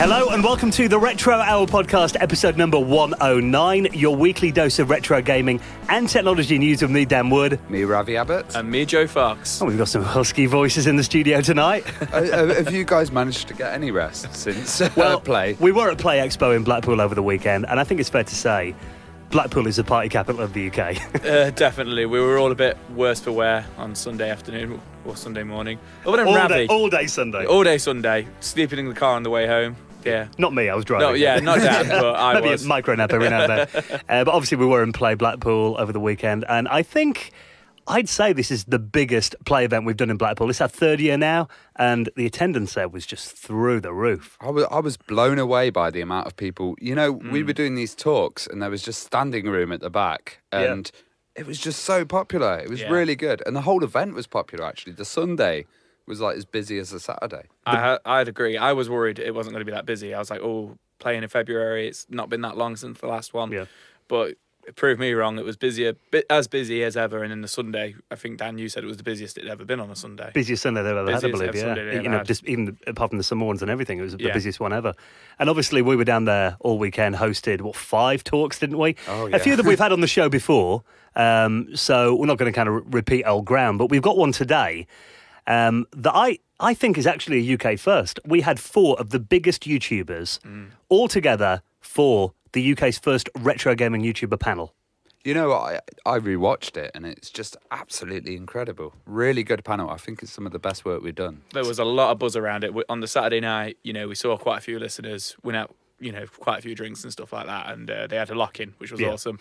Hello and welcome to the Retro Hour podcast, episode number 109, your weekly dose of retro gaming and technology news with me, Dan Wood. Me, Ravi Abbott. And me, Joe Fox. Oh, we've got some husky voices in the studio tonight. Have you guys managed to get any rest since play? We were at Play Expo in Blackpool over the weekend, and I think it's fair to say Blackpool is the party capital of the UK. Definitely. We were all a bit worse for wear on Sunday afternoon or Sunday morning. Other than Ravi. All day Sunday. All day Sunday. Sleeping in the car on the way home. Yeah. Not me, I was driving. No, yeah, not Dan, but I Maybe was. a micro nap every now and then. But obviously we were in Play Blackpool over the weekend, and I think I'd say this is the biggest Play event we've done in Blackpool. It's our third year now, and the attendance there was just through the roof. I was blown away by the amount of people. You know, we were doing these talks, and there was just standing room at the back, and it was just so popular. It was really good, and the whole event was popular, actually. The Sunday was like as busy as a Saturday. I'd agree. I was worried it wasn't going to be that busy. I was like, playing in February. It's not been that long since the last one. Yeah. But it proved me wrong. It was as busy as ever. And then the Sunday, I think, Dan, you said it was the busiest it'd ever been on a Sunday. Busiest Sunday they've ever had, I believe, just even apart from the summer ones and everything, it was the busiest one ever. And obviously we were down there all weekend, hosted, 5 talks, didn't we? Oh, yeah. A few that we've had on the show before, so we're not going to kind of repeat old ground, but we've got one today that I think is actually a UK first. We had 4 of the biggest YouTubers all together for the UK's first retro gaming YouTuber panel. You know, I rewatched it, and it's just absolutely incredible. Really good panel. I think it's some of the best work we've done. There was a lot of buzz around it. On the Saturday night, we saw quite a few listeners, went out, quite a few drinks and stuff like that, and they had a lock-in, which was awesome.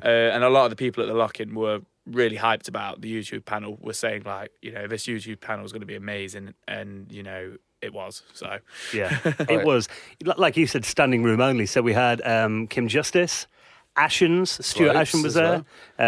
And a lot of the people at the lock-in were really hyped about the YouTube panel, were saying, like, this YouTube panel is going to be amazing, and, it was. So it was, like you said, standing room only. So we had Kim Justice, Ashens, Stuart Ashen was there,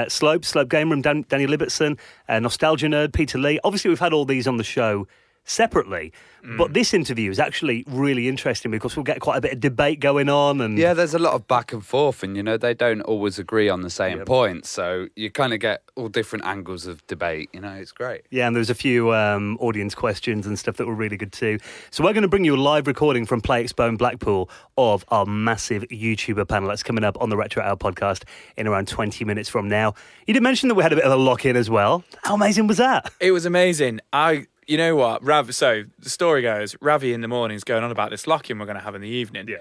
Slope Game Room, Danny Libertson, Nostalgia Nerd, Peter Lee. Obviously, we've had all these on the show separately, but this interview is actually really interesting because we'll get quite a bit of debate going on. And there's a lot of back and forth, and they don't always agree on the same points, so you kind of get all different angles of debate. It's great. Yeah, and there's a few audience questions and stuff that were really good too. So we're going to bring you a live recording from Play Expo in Blackpool of our massive YouTuber panel that's coming up on the Retro Hour podcast in around 20 minutes from now. You did mention that we had a bit of a lock-in as well. How amazing was that? It was amazing. You know what, so the story goes, Ravi in the morning's going on about this lock-in we're going to have in the evening. Yeah.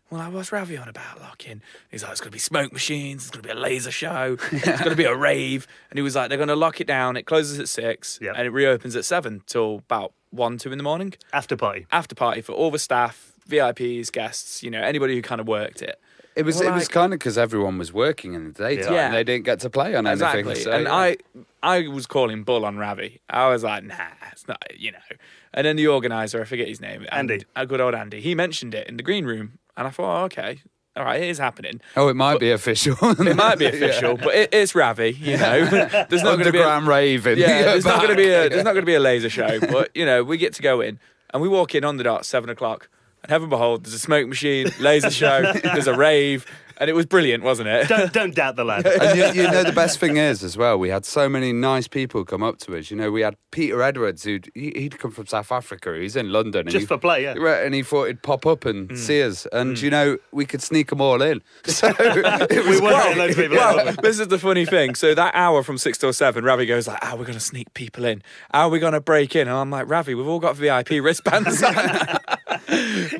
Well, what's Ravi on about lock-in? He's like, it's going to be smoke machines, it's going to be a laser show, it's going to be a rave. And he was like, they're going to lock it down, it closes at 6, and it reopens at 7 till about 1, 2 in the morning. After party for all the staff, VIPs, guests, anybody who kind of worked it. It was kind of because everyone was working in the daytime and they didn't get to play on anything. So, and I was calling bull on Ravi. I was like, nah, it's not, And then the organiser, I forget his name. Andy. A good old Andy. He mentioned it in the green room. And I thought, okay, all right, it is happening. Oh, it might be official. It might be official, but it's Ravi, There's not going to be a raving. Yeah, there's not going to be a laser show. But, we get to go in. And we walk in on the dot, 7 o'clock. And heaven behold, there's a smoke machine, laser show, there's a rave, and it was brilliant, wasn't it? Don't doubt the lad. And the best thing is, as well, we had so many nice people come up to us. We had Peter Edwards, he'd come from South Africa. He's in London. Just for play, yeah. And he thought he'd pop up and see us. And, we could sneak them all in. So it was well, this is the funny thing. So that hour from 6 till 7, Ravi goes like, we're going to sneak people in. How are we going to break in? And I'm like, Ravi, we've all got VIP wristbands on.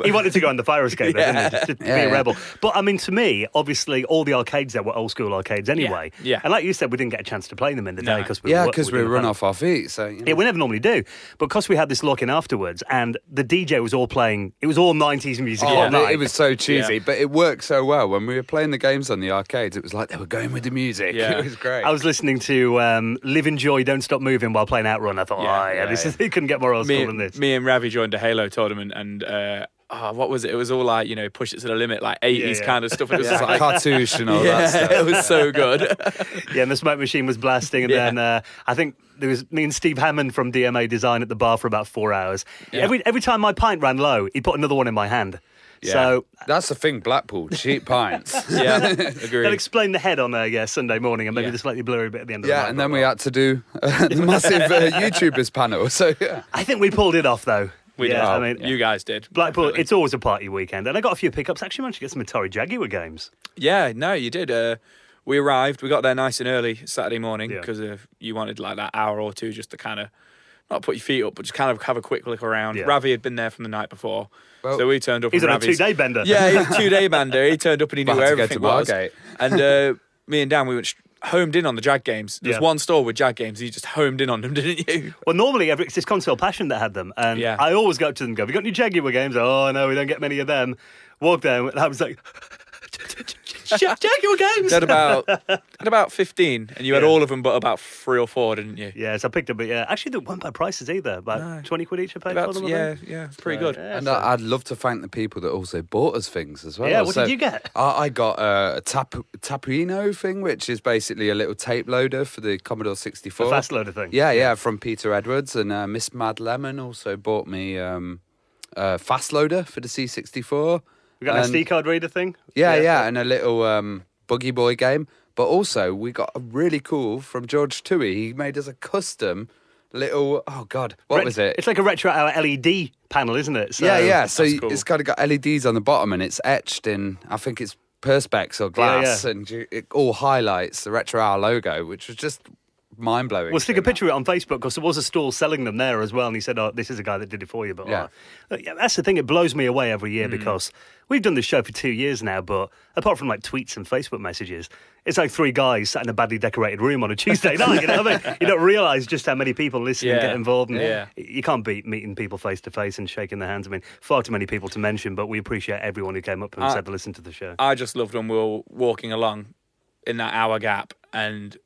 He wanted to go on the fire escape, didn't he? Just to be a rebel. But, to me, obviously, all the arcades there were old school arcades anyway. Yeah. And like you said, we didn't get a chance to play them in the day because we run off our feet. So yeah, we never normally do. But because we had this lock-in afterwards, and the DJ was all playing, it was all 90s music all night. It was so cheesy, but it worked so well. When we were playing the games on the arcades, it was like they were going with the music. Yeah. It was great. I was listening to Live Enjoy, Don't Stop Moving while playing Outrun. I thought, you couldn't get more old school than this. Me and Ravi joined a Halo tournament, and what was it? It was all like, push it to the limit, like 80s kind of stuff. And it was just like cartouche and all that stuff. It was so good. And the smoke machine was blasting. And then I think there was me and Steve Hammond from DMA Design at the bar for about 4 hours. Yeah. Every time my pint ran low, he'd put another one in my hand. Yeah. So that's the thing, Blackpool, cheap pints. Agree. They'll explain the head on a Sunday morning and maybe the slightly blurry bit at the end of the night. And then we had to do the massive YouTubers panel. So I think we pulled it off though. We did. I mean, you guys did. Blackpool, definitely. it's always a party weekend. And I got a few pickups. Actually managed to get some Atari Jaguar games. Yeah, no, you did. We arrived. We got there nice and early Saturday morning because you wanted like that hour or two just to kind of not put your feet up, but just kind of have a quick look around. Yeah. Ravi had been there from the night before, Well, so we turned up. He's and on a Ravi's- 2-day bender. Yeah, he's a 2-day bender. He turned up and he knew About where to go everything to was. Margate. And me and Dan, we went homed in on the Jag games. There's Yeah. one store with Jag games. You just homed in on them, didn't you? Well, normally it's this Console Passion that had them. And Yeah. I always go up to them and go, have you got any Jaguar games? Oh, no, we don't get many of them. Walk down and I was like, Jaguar games! They had about 15, and you had Yeah. all of them but about 3 or 4, didn't you? Yeah, so I picked up, but yeah, actually, they weren't bad prices either. About No. 20 quid each I paid for About, them. I yeah, think. it's pretty good. Yeah, And so- I'd love to thank the people that also bought us things as well. Yeah, what did you get? I got a Tapuino thing, which is basically a little tape loader for the Commodore 64. A fast loader thing. Yeah, from Peter Edwards. And Miss Mad Lemon also bought me a fast loader for the C64. We got an And- SD card reader thing. Yeah, and a little Buggy Boy game. But also, we got a really cool from George Toohey. He made us a custom little, oh God, what was it? It's like a retro hour LED panel, isn't it? So, Yeah. So that's cool. it's kind of got LEDs on the bottom, and it's etched in, I think it's perspex or glass, and it all highlights the Retro Hour logo, which was just mind blowing. We'll stick a picture of it on Facebook because there was a stall selling them there as well. And he said, oh, this is a guy that did it for you. But Yeah. that's the thing. It blows me away every year because we've done this show for 2 years now. But apart from like tweets and Facebook messages, it's like 3 guys sat in a badly decorated room on a Tuesday night. You know what I mean? You don't realise just how many people listen and Yeah. get involved. And Yeah. You can't beat meeting people face to face and shaking their hands. I mean, far too many people to mention, but we appreciate everyone who came up and said to listen to the show. I just loved when we were walking along in that hour gap, and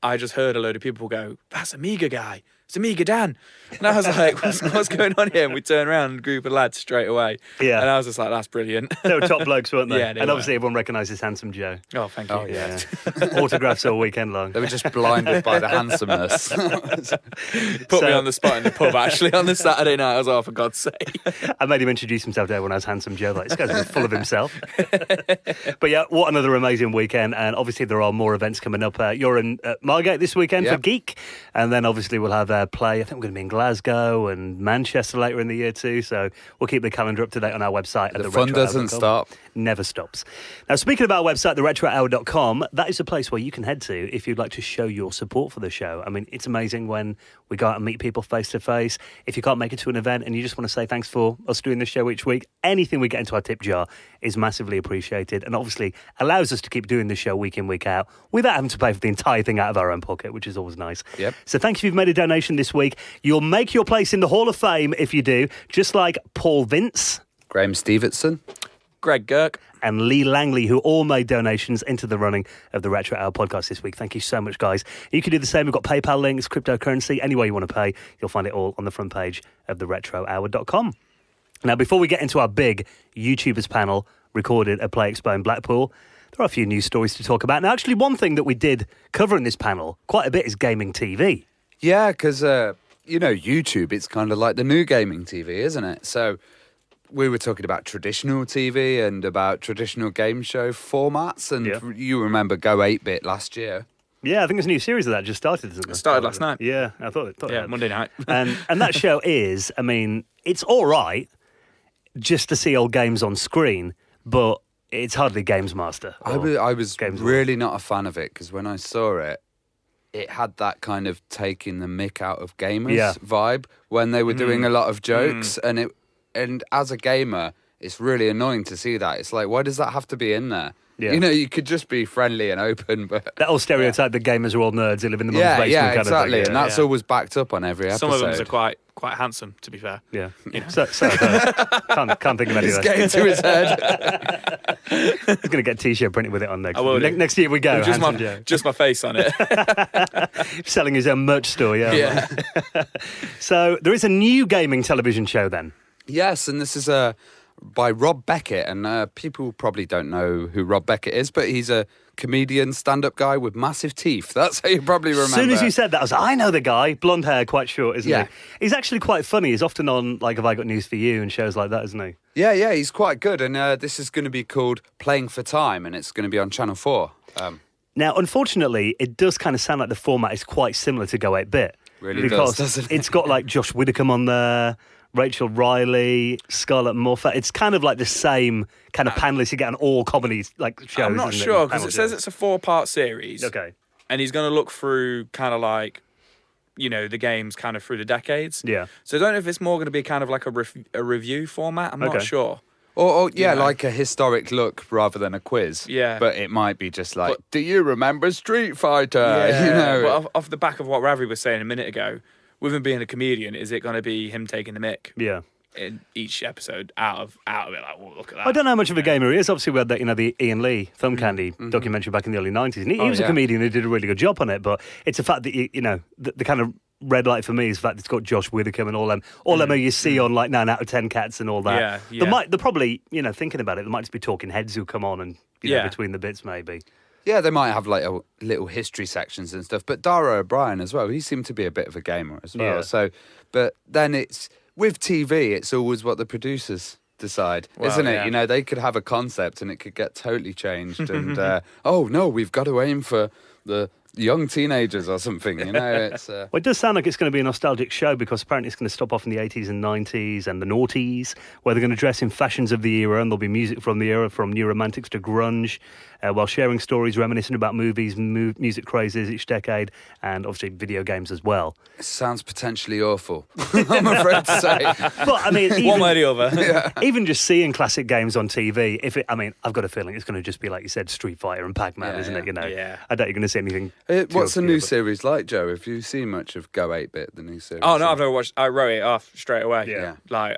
I just heard a load of people go, "That's Amiga guy. It's Amiga Dan." And I was like, what's going on here? And we turned around and a group of lads straight away. Yeah. And I was just like, that's brilliant. They were top blokes, weren't they? Yeah, they and were. obviously everyone recognises Handsome Joe. Oh, thank you. Yeah. Autographs all weekend long. They were just blinded by the handsomeness. Put me So- on the spot in the pub, actually, on the Saturday night. I was, oh, for God's sake. I made him introduce himself to everyone as Handsome Joe. Like, this guy's full of himself. But yeah, what another amazing weekend. And obviously there are more events coming up. You're in Margate this weekend for Yep. Geek. And then obviously we'll have Play. I think we're going to be in Glasgow and Manchester later in the year too. So we'll keep the calendar up to date on our website. At The fun doesn't stop. Never stops. Now, speaking of our website, theretrohour.com, that is a place where you can head to if you'd like to show your support for the show. I mean, it's amazing when we go out and meet people face to face. If you can't make it to an event and you just want to say thanks for us doing this show each week, anything we get into our tip jar is massively appreciated and obviously allows us to keep doing this show week in, week out without having to pay for the entire thing out of our own pocket, which is always nice. Yep. So thank you if you've made a donation this week. You'll make your place in the Hall of Fame if you do, just like Paul Vince, Graham Stevenson. Greg Girk. and Lee Langley, who all made donations into the running of the Retro Hour podcast this week. Thank you so much, guys. You can do the same. We've got PayPal links, cryptocurrency, any way you want to pay. You'll find it all on the front page of theretrohour.com. Now, before we get into our big YouTubers panel recorded at Play Expo in Blackpool, there are a few news stories to talk about. Now, actually, one thing that we did cover in this panel quite a bit is gaming TV. Yeah, because, YouTube, it's kind of like the new gaming TV, isn't it? So we were talking about traditional TV and about traditional game show formats. And Yeah. you remember Go 8-Bit last year. Yeah, I think there's a new series of that just started, isn't there? It started last night. Yeah, I thought it. Yeah, Monday night. and that show is, I mean, it's all right just to see old games on screen, but it's hardly Games Master. I was Games really not a fan of it because when I saw it, it had that kind of taking the mick out of gamers Yeah. vibe when they were doing a lot of jokes. And as a gamer, it's really annoying to see that. It's like, why does that have to be in there? Yeah. You could just be friendly and open, but... That old stereotype that gamers are all nerds who live in the mum's Yeah, basement kind exactly. of thing. And that's yeah. always backed up on every episode. Some of them are quite handsome, to be fair. Yeah. So can't think of any It's of that. getting to his head. He's going to get a T-shirt printed with it on next. I will do. Next year we go. Just Handsome Joe. my face on it. Selling his own merch store, yeah. Yeah. So there is a new gaming television show then. Yes, and this is by Rob Beckett, and people probably don't know who Rob Beckett is, but he's a comedian, stand-up guy with massive teeth. That's how you probably remember. As soon as you said that, I was like, I know the guy. Blonde hair, quite short, isn't Yeah. he? He's actually quite funny. He's often on, like, Have I Got News For You and shows like that, isn't he? Yeah, he's quite good, and this is going to be called Playing for Time, and it's going to be on Channel 4. Now, unfortunately, it does kind of sound like the format is quite similar to Go 8-Bit. Really because does, doesn't it? it's got, like, Josh Widdicombe on there, Rachel Riley, Scarlett Moffat. It's kind of like the same kind of panelists you get on all comedy like shows. I'm not sure because it says it's a 4-part series. Okay. And he's going to look through kind of like, the games kind of through the decades. Yeah. So I don't know if it's more going to be kind of like a review format. I'm not sure. Or like a historic look rather than a quiz. Yeah. But it might be just like, do you remember Street Fighter? Yeah. But off the back of what Ravi was saying a minute ago, with him being a comedian, is it going to be him taking the mick? Yeah. In each episode, out of it, like, well, look at that. I don't know how much of a gamer he is. Obviously, we had that, the Ian Lee Thumb Candy documentary back in the early 90s. And he was a comedian who did a really good job on it. But it's a fact that, the kind of red light for me is the fact it's got Josh Widdicombe and all them who you see on like 9 out of 10 Cats and all that. Yeah. They're probably, thinking about it, there might just be talking heads who come on and, between the bits maybe. Yeah, they might have like a little history sections and stuff. But Dara O'Brien as well, he seemed to be a bit of a gamer as well. Yeah. So, but then with TV, it's always what the producers decide, isn't it? Yeah. They could have a concept and it could get totally changed. And, oh, no, we've got to aim for the young teenagers or something, It's, Well, it does sound like it's going to be a nostalgic show because apparently it's going to stop off in the 80s and 90s and the noughties, where they're going to dress in fashions of the era and there'll be music from the era, from new romantics to grunge, while sharing stories reminiscent about movies, music crazes each decade, and obviously video games as well. it sounds potentially awful, I'm afraid to say. But I mean, One way or the other. even just seeing classic games on TV, I've got a feeling it's going to just be like you said, Street Fighter and Pac-Man, isn't it? Yeah. I doubt you're going to see anything. What's the new series like, Joe? Have you seen much of Go 8-Bit, the new series? Oh, no, I've never watched. I wrote it off straight away. Yeah. Like,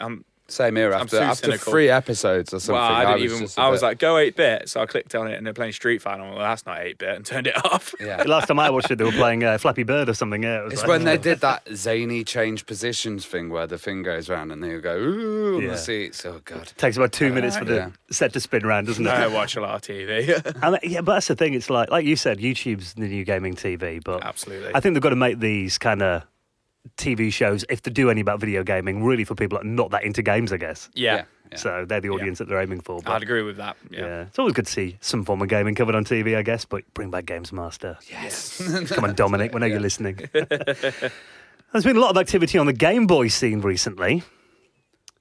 Same here. too After cynical. 3 episodes or something, well, I was like, like, go 8-bit, so I clicked on it and they're playing Street Fighter. I'm like, well, that's not 8-bit, and turned it off. yeah. The last time I watched it, they were playing Flappy Bird or something. Yeah, it was It's like, when they did that zany change positions thing where the thing goes round and they go, ooh, on Yeah. the seats. Oh, God. takes about 2 minutes for the set to spin around, doesn't it? I watch a lot of TV. Yeah, but that's the thing. It's like you said, YouTube's the new gaming TV. But Absolutely. I think they've got to make these kind of TV shows, if they do any about video gaming, really for people that are not that into games, I guess. Yeah. So they're the audience that they're aiming for. But, I'd agree with that. yeah, it's always good to see some form of gaming covered on TV, I guess. But bring back Games Master. Yes. Come on, Dominic. We know you're listening. There's been a lot of activity on the Game Boy scene recently.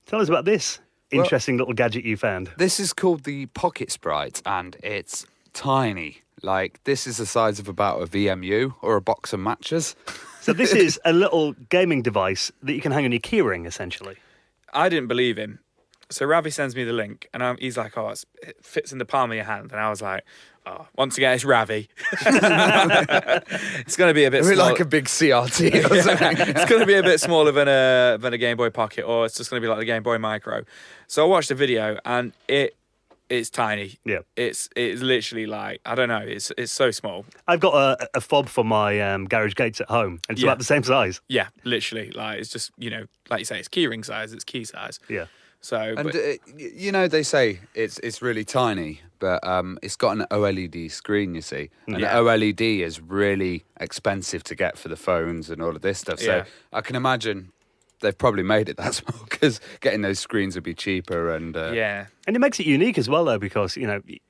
Tell us about this interesting little gadget you found. This is called the Pocket Sprite and it's tiny. Like, this is the size of about a VMU or a box of matches. So this is a little gaming device that you can hang on your keyring, essentially. I didn't believe him. So Ravi sends me the link, and he's like, "Oh, it fits in the palm of your hand." And I was like, "Oh, once again, it's Ravi. It's going to be a bit small. like a big CRT or something. It's going to be a bit smaller than a Game Boy Pocket, or it's just going to be like the Game Boy Micro." So I watched the video, and it's tiny. Yeah. It's literally like, I don't know, it's so small. I've got a fob for my garage gates at home, and it's about the same size. Yeah, literally. Like, it's just, like you say, it's keyring size, it's key size. Yeah. So, And they say it's really tiny, but it's got an OLED screen, you see. And Yeah. OLED is really expensive to get for the phones and all of this stuff. So Yeah. I can imagine they've probably made it that small because getting those screens would be cheaper. And yeah. And it makes it unique as well, though, because,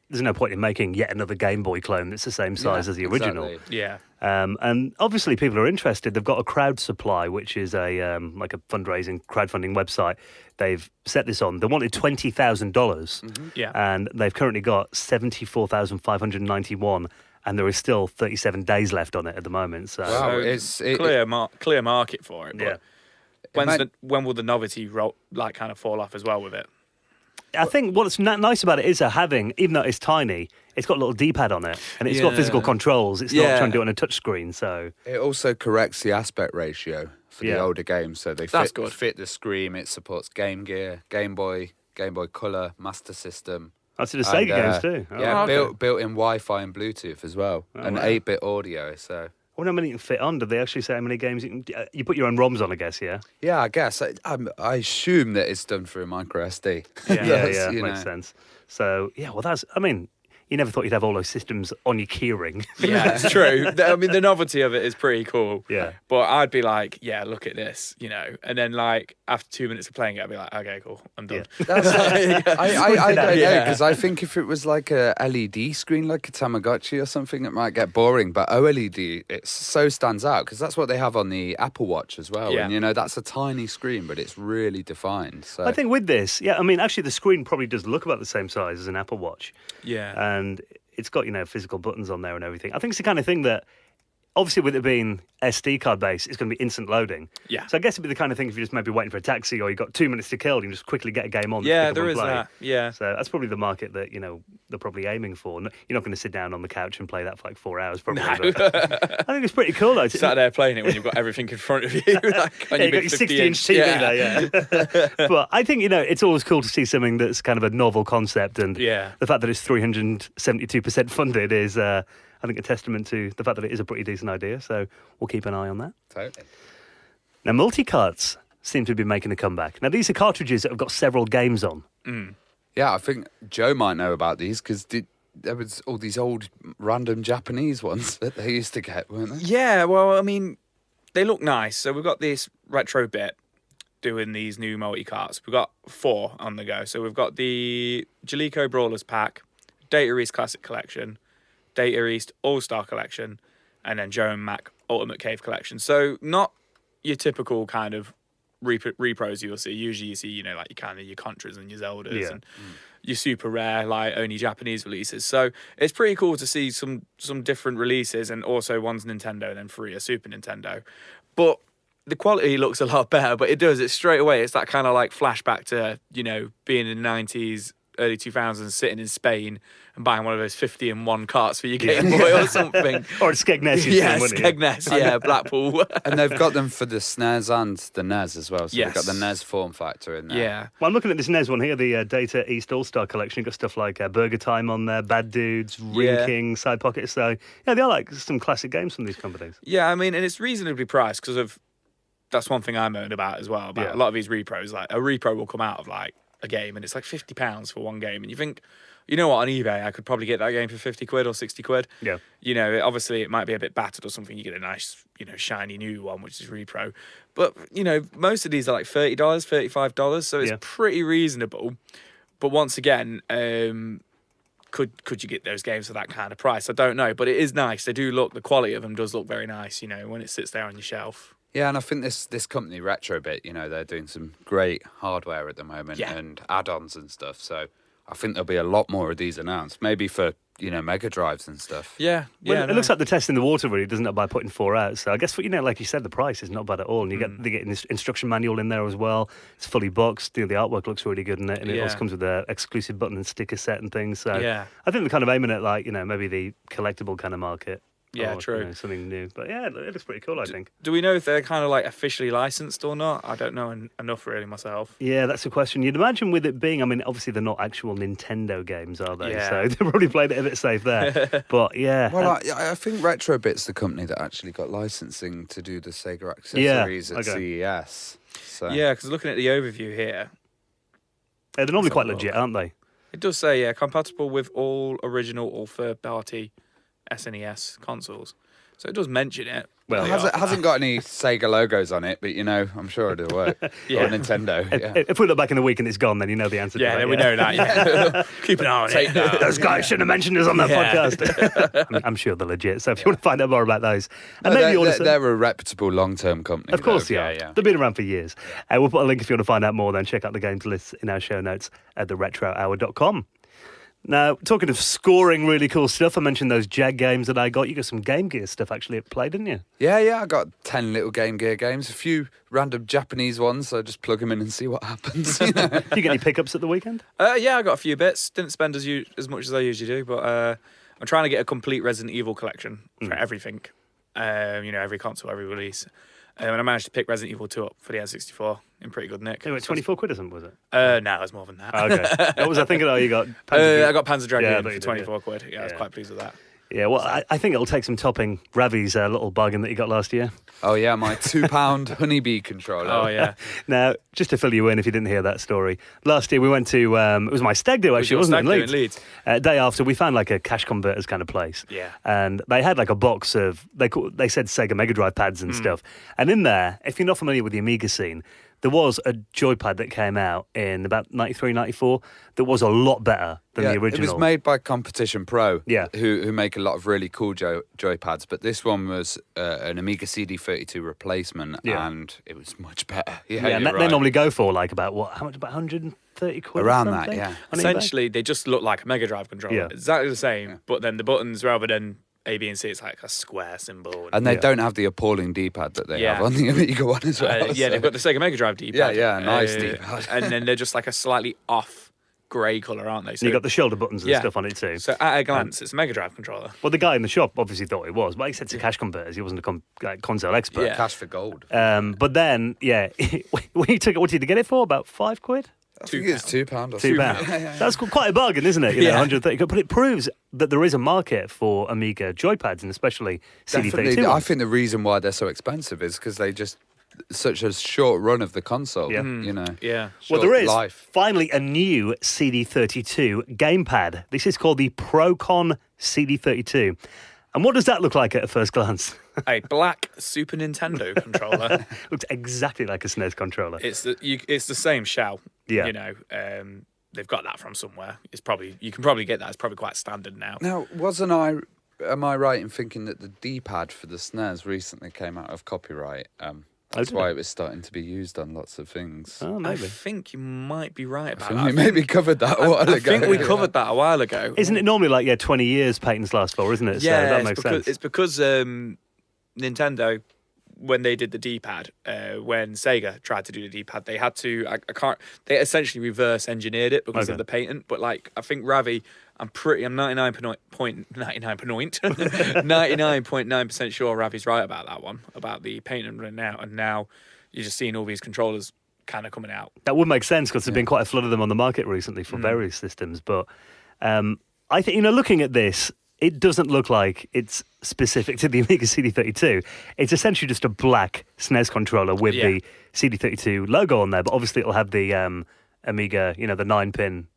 there's no point in making yet another Game Boy clone that's the same size as the original. exactly. Yeah. And obviously people are interested. They've got a crowd supply, which is like a fundraising crowdfunding website. They've set this on. They wanted $20,000, Yeah. and they've currently got 74,591, and there is still 37 days left on it at the moment. So Wow. So it's- clear market for it. But Yeah. when will the novelty kind of fall off as well with it? I think what's nice about it is having, even though it's tiny, it's got a little D-pad on it, and it's got Yeah. physical controls. It's Yeah. not trying to do it on a touch screen. So It also corrects the aspect ratio for the Yeah. older games, so they That's fit, good. fit the screen. It supports Game Gear, Game Boy Color, Master System. I see the Sega games too. Oh, Yeah, okay. built-in Wi-Fi and Bluetooth as well, and wow. 8-bit audio. So I wonder how many you can fit on. Did they actually say how many games you can? You put your own ROMs on, I guess. Yeah. yeah, I guess I assume that it's done through micro SD. Yeah, That's, yeah, you makes know. sense. So yeah, well, that's. I mean, you never thought you'd have all those systems on your keyring. Yeah, it's true. I mean, the novelty of it is pretty cool. Yeah. But I'd be like, yeah, look at this, you know. And then, like, after 2 minutes of playing it, I'd be like, okay, cool, I'm done. I don't know, because I think if it was like a LED screen, like a Tamagotchi or something, it might get boring. But OLED, it so stands out because that's what they have on the Apple Watch as well. Yeah. And, you know, that's a tiny screen, but it's really defined. So I think with this, I mean, actually the screen probably does look about the same size as an Apple Watch. Yeah. And it's got, you know, physical buttons on there and everything. I think it's the kind of thing that, obviously with it being SD card based, it's going to be instant loading. Yeah. So I guess it'd be the kind of thing if you're just maybe waiting for a taxi or you've got 2 minutes to kill, you can just quickly get a game on. Yeah, there is that. Yeah. So that's probably the market that, you know, they're probably aiming for. You're not going to sit down on the couch and play that for like 4 hours, probably. No. But I think it's pretty cool, though. Sat there playing it when you've got everything in front of you. Like on Yeah, your you've got big your 60-inch TV yeah. there, yeah. But I think, you know, it's always cool to see something that's kind of a novel concept. And Yeah. the fact that it's 372% funded is, I think, a testament to the fact that it is a pretty decent idea. So we'll keep an eye on that. totally. Now, Multicarts seem to be making a comeback. Now, these are cartridges that have got several games on. Yeah, I think Joe might know about these because there was all these old random Japanese ones that they used to get, weren't they? Yeah, well, I mean, they look nice. So we've got this retro bit doing these new multi-carts. We've got 4 on the go. So we've got the Jaleco Brawlers pack, Data East Classic Collection, Data East All-Star Collection, and then Joe and Mac Ultimate Cave Collection. So not your typical kind of repros you'll see. Usually you see, you know, like your Contras and your Zeldas and your super rare, like only Japanese releases. So it's pretty cool to see some different releases, and also one's Nintendo and then 3 are Super Nintendo. But the quality looks a lot better, but it's straight away. It's that kind of like flashback to, you know, being in the 90s, early 2000s, sitting in Spain and buying one of those 50-in-1 carts for your Game Boy or something. Or a Skegness. Yeah, Skegness, yeah, Blackpool. And they've got them for the SNES and the NES as well. So Yes. they've got the NES form factor in there. Yeah. Well, I'm looking at this NES one here, the Data East All-Star Collection. You've got stuff like Burger Time on there, Bad Dudes, Ring Yeah. King, Side Pocket. So, yeah, they are like some classic games from these companies. Yeah, I mean, and it's reasonably priced because of, that's one thing I moaned about as well, about a lot of these repros. Like, a repro will come out of like a game and it's like £50 for one game. And you think, you know what, on eBay, I could probably get that game for 50 quid or 60 quid. Yeah. You know, obviously it might be a bit battered or something. You get a nice, you know, shiny new one, which is repro. But, you know, most of these are like $30, $35. So it's pretty reasonable. But once again, could you get those games for that kind of price? I don't know. But it is nice. They do look, the quality of them does look very nice, you know, when it sits there on your shelf. Yeah, and I think this company, Retrobit, you know, they're doing some great hardware at the moment and add-ons and stuff. So I think there'll be a lot more of these announced, maybe for, you know, Mega Drives and stuff. Yeah, Well, it looks like the test in the water really, doesn't it, by putting 4 out. So I guess, you know, like you said, the price is not bad at all. And you get an instruction manual in there as well. It's fully boxed. You know, the artwork looks really good in it. And it also comes with an exclusive button and sticker set and things. So I think they're kind of aiming at, like, you know, maybe the collectible kind of market. Yeah, or, true. You know, something new. But yeah, it looks pretty cool, I think. Do we know if they're kind of like officially licensed or not? I don't know enough really myself. Yeah, that's the question. You'd imagine with it being, I mean, obviously they're not actual Nintendo games, are they? Yeah. So they probably played it a bit safe there. But yeah. Well, I think Retrobit's the company that actually got licensing to do the Sega accessories at CES. So. Yeah, because looking at the overview here, they're normally quite legit, aren't they? it does say, compatible with all original or third-party SNES consoles. So it does mention it. Well, it hasn't got any Sega logos on it, but, you know, I'm sure it'll work. Or Nintendo. If we look back in the week and it's gone, then you know the answer to that. Yeah, we know that. Yeah. Keep an eye on it. That. Those guys shouldn't have mentioned us on that podcast. I'm sure they're legit. So if you want to find out more about those. And they're a reputable long-term company. Of course, yeah. They've been around for years. We'll put a link if you want to find out more, then check out the games lists in our show notes at theretrohour.com. Now, talking of scoring really cool stuff, I mentioned those Jag games that I got. You got some Game Gear stuff actually at play, didn't you? Yeah, I got 10 little Game Gear games, a few random Japanese ones, so just plug them in and see what happens. You know? Did you get any pickups at the weekend? Yeah, I got a few bits. Didn't spend as much as I usually do, but I'm trying to get a complete Resident Evil collection for everything. Every console, every release. And I managed to pick Resident Evil 2 up for the N64 in pretty good nick. It was 24 quid or something, was it? No, it was more than that. Okay. What was I thinking? Oh, you got... I got Panzer Dragoon Yeah, for 24 quid. Yeah, I was quite pleased with that. Yeah, well, I think it'll take some topping Ravi's little bargain that you got last year. Oh, yeah, my £2 honeybee controller. Oh, yeah. Now, just to fill you in if you didn't hear that story, last year we went to, it was my stag do actually, wasn't it, in Leeds? Day after, we found like a cash converters kind of place. Yeah. And they had like a box of, they said Sega Mega Drive pads and stuff. And in there, if you're not familiar with the Amiga scene, there was a joypad that came out in about 93, 94 that was a lot better than the original. It was made by Competition Pro, Yeah. who make a lot of really cool joypads, but this one was an Amiga CD32 replacement, and it was much better. Yeah, and they normally go for like about, how much, about 130 quid Around or that, something? yeah. Essentially, they just look like a Mega Drive controller. Exactly the same, but then the buttons, rather than A, B, and C, it's like a square symbol. And they don't have the appalling D-pad that they have on the Amiga one as well. They've got the Sega Mega Drive D-pad. Yeah, nice D-pad. And then they're just like a slightly off grey colour, aren't they? So you got the shoulder buttons and stuff on it too. So at a glance, it's a Mega Drive controller. Well, the guy in the shop obviously thought it was, but he said to cash converters, he wasn't a console expert. Yeah. Cash for gold. But then, when you took it, what did you get it for? About £5? I think it's £2 or £2. That's quite a bargain, isn't it? You know, 130. But it proves that there is a market for Amiga joypads and especially CD32. I think the reason why they're so expensive is because they just such a short run of the console. Yeah. You know. Yeah. Well, there is life. finally a new CD32 gamepad. This is called the Procon CD32. And what does that look like at first glance? A black Super Nintendo controller. Looks exactly like a SNES controller. It's the same shell. Yeah. You know, they've got that from somewhere. You can probably get that. It's probably quite standard now. Now, am I right in thinking that the D-pad for the SNES recently came out of copyright? That's why it was starting to be used on lots of things. Oh, maybe. I think you might be right about We that. maybe covered that a while ago. I think we covered that a while ago. Isn't it normally like 20 years patents last for, isn't it? Yeah, so that makes sense. It's because Nintendo, when they did the D-pad, when Sega tried to do the D-pad, they had to. They essentially reverse engineered it because of the patent. But like, I think Ravi, I'm 99.9% sure Ravi's right about that one, about the patent running out, and now you're just seeing all these controllers kind of coming out. That would make sense because there's been quite a flood of them on the market recently for various systems. But I think, looking at this, it doesn't look like it's specific to the Amiga CD32. It's essentially just a black SNES controller with the CD32 logo on there, but obviously it'll have the Amiga, the 9-pin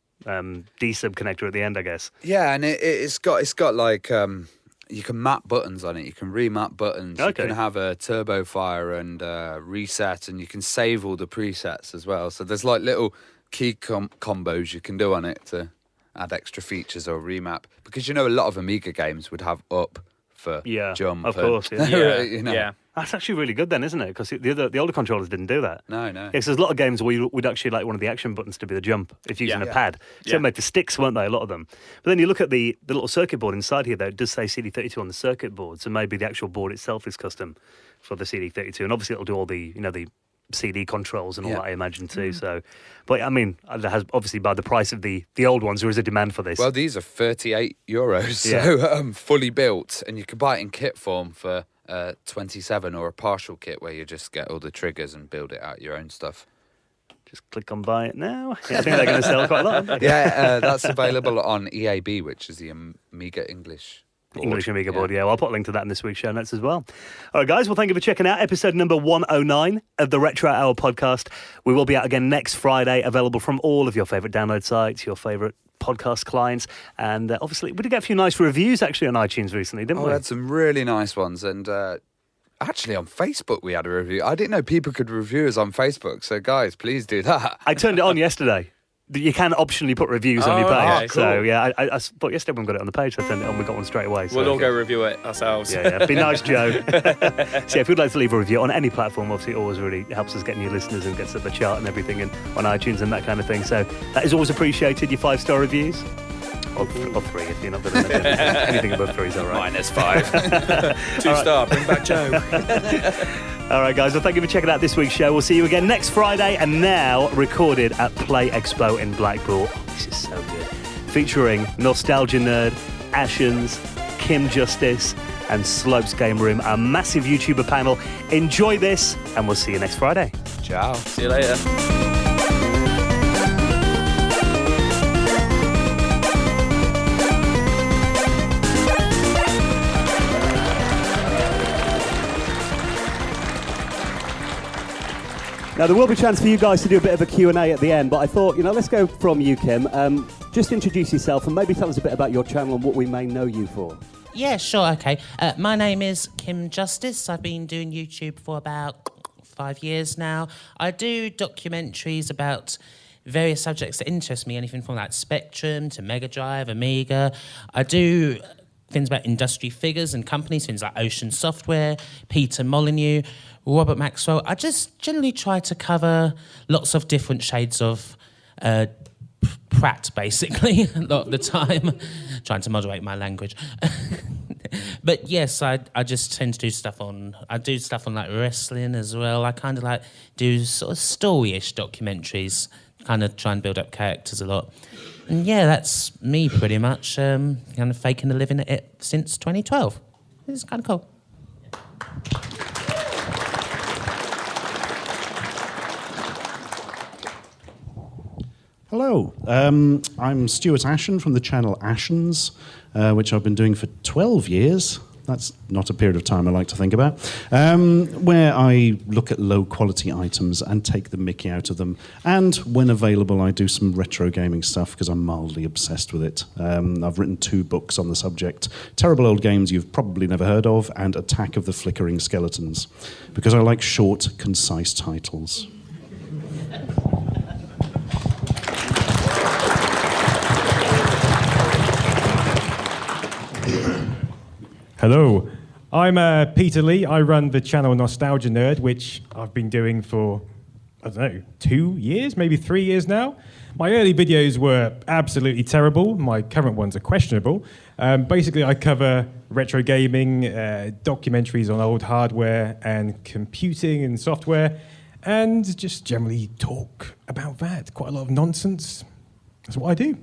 D-sub connector at the end, I guess. Yeah, and it's got like you can map buttons on it. You can remap buttons. Okay. You can have a turbo fire and reset, and you can save all the presets as well. So there's like little key combos you can do on it to add extra features or remap, because a lot of Amiga games would have up for jump. Of course, Yeah. That's actually really good then, isn't it? Because the older controllers didn't do that. No. Yeah, so there's a lot of games where you would actually like one of the action buttons to be the jump if using a pad. So they're made for sticks, weren't they, a lot of them? But then you look at the little circuit board inside here, though, it does say CD32 on the circuit board, so maybe the actual board itself is custom for the CD32, and obviously it'll do all the, the CD controls and all that, I imagine, too. So, but I mean, there has obviously, by the price of the old ones, there is a demand for this. Well, these are €38, so fully built, and you can buy it in kit form for 27, or a partial kit where you just get all the triggers and build it out your own stuff. Just click on buy it now. Yeah, I think they're going to sell quite a lot. Yeah, that's available on EAB, which is the Amiga English Amiga board, yeah. Well, I'll put a link to that in this week's show notes as well. All right, guys, well, thank you for checking out episode number 109 of the Retro Hour podcast. We will be out again next Friday, available from all of your favourite download sites, your favourite podcast clients, and obviously we did get a few nice reviews actually on iTunes recently, didn't we? We had some really nice ones, and actually on Facebook we had a review. I didn't know people could review us on Facebook, so guys, please do that. I turned it on yesterday. You can optionally put reviews on your page. Okay, cool. So, yeah, I thought yesterday when we got it on the page, so I turned it on, we got one straight away. So. We'll all go review it ourselves. Yeah. Be nice, Joe. So, if you'd like to leave a review on any platform, obviously it always really helps us get new listeners and gets up the chart and everything and on iTunes and that kind of thing. So, that is always appreciated, your 5-star reviews. Or 3 if you're not going to anything above 3 is all right. -5. 2-star, bring back Joe. All right, guys. Well, thank you for checking out this week's show. We'll see you again next Friday, and now recorded at Play Expo in Blackpool. Oh, this is so good. Featuring Nostalgia Nerd, Ashens, Kim Justice, and Slopes Game Room, our massive YouTuber panel. Enjoy this, and we'll see you next Friday. Ciao. See you later. Now, there will be a chance for you guys to do a bit of a Q&A at the end, but I thought, let's go from you, Kim. Just introduce yourself and maybe tell us a bit about your channel and what we may know you for. Yeah, sure, okay. My name is Kim Justice. I've been doing YouTube for about 5 years now. I do documentaries about various subjects that interest me, anything from like Spectrum to Mega Drive, Amiga. I do things about industry figures and companies, things like Ocean Software, Peter Molyneux, Robert Maxwell. I just generally try to cover lots of different shades of Pratt, basically, a lot of the time. Trying to moderate my language. But yes, I just tend to do stuff on... I do stuff on like wrestling as well. I kind of like do sort of story-ish documentaries, kind of try and build up characters a lot. And yeah, that's me pretty much, kind of faking a living at it since 2012. It's kind of cool. Hello, I'm Stuart Ashen from the channel Ashens, which I've been doing for 12 years. That's not a period of time I like to think about, where I look at low-quality items and take the mickey out of them. And when available, I do some retro gaming stuff because I'm mildly obsessed with it. I've written 2 books on the subject, Terrible Old Games You've Probably Never Heard Of and Attack of the Flickering Skeletons, because I like short, concise titles. Hello, I'm Peter Lee. I run the channel Nostalgia Nerd, which I've been doing for, 2 years, maybe 3 years now. My early videos were absolutely terrible. My current ones are questionable. Basically, I cover retro gaming, documentaries on old hardware and computing and software, and just generally talk about that. Quite a lot of nonsense. That's what I do.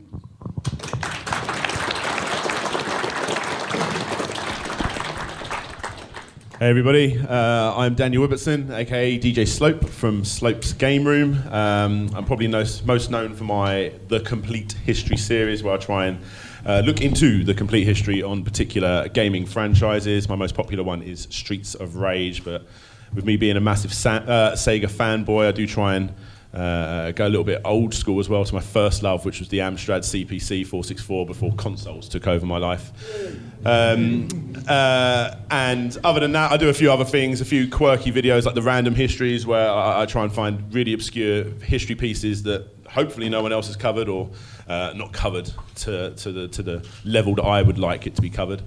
Hey everybody, I'm Daniel Batson, aka DJ Slope from Slope's Game Room. I'm probably most known for my The Complete History series, where I try and look into the complete history on particular gaming franchises. My most popular one is Streets of Rage, but with me being a massive Sega fanboy, I do try and go a little bit old school as well to my first love, which was the Amstrad CPC 464 before consoles took over my life. And other than that, I do a few other things, a few quirky videos like the Random Histories, where I try and find really obscure history pieces that hopefully no one else has covered, or not covered to the level that I would like it to be covered.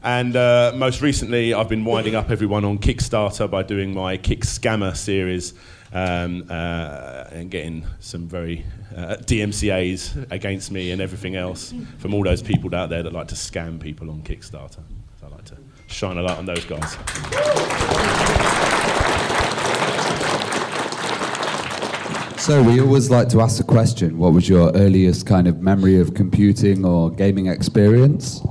And most recently, I've been winding up everyone on Kickstarter by doing my Kick Scammer series, and getting some very DMCAs against me and everything else from all those people out there that like to scam people on Kickstarter. So I like to shine a light on those guys. So we always like to ask the question, what was your earliest kind of memory of computing or gaming experience?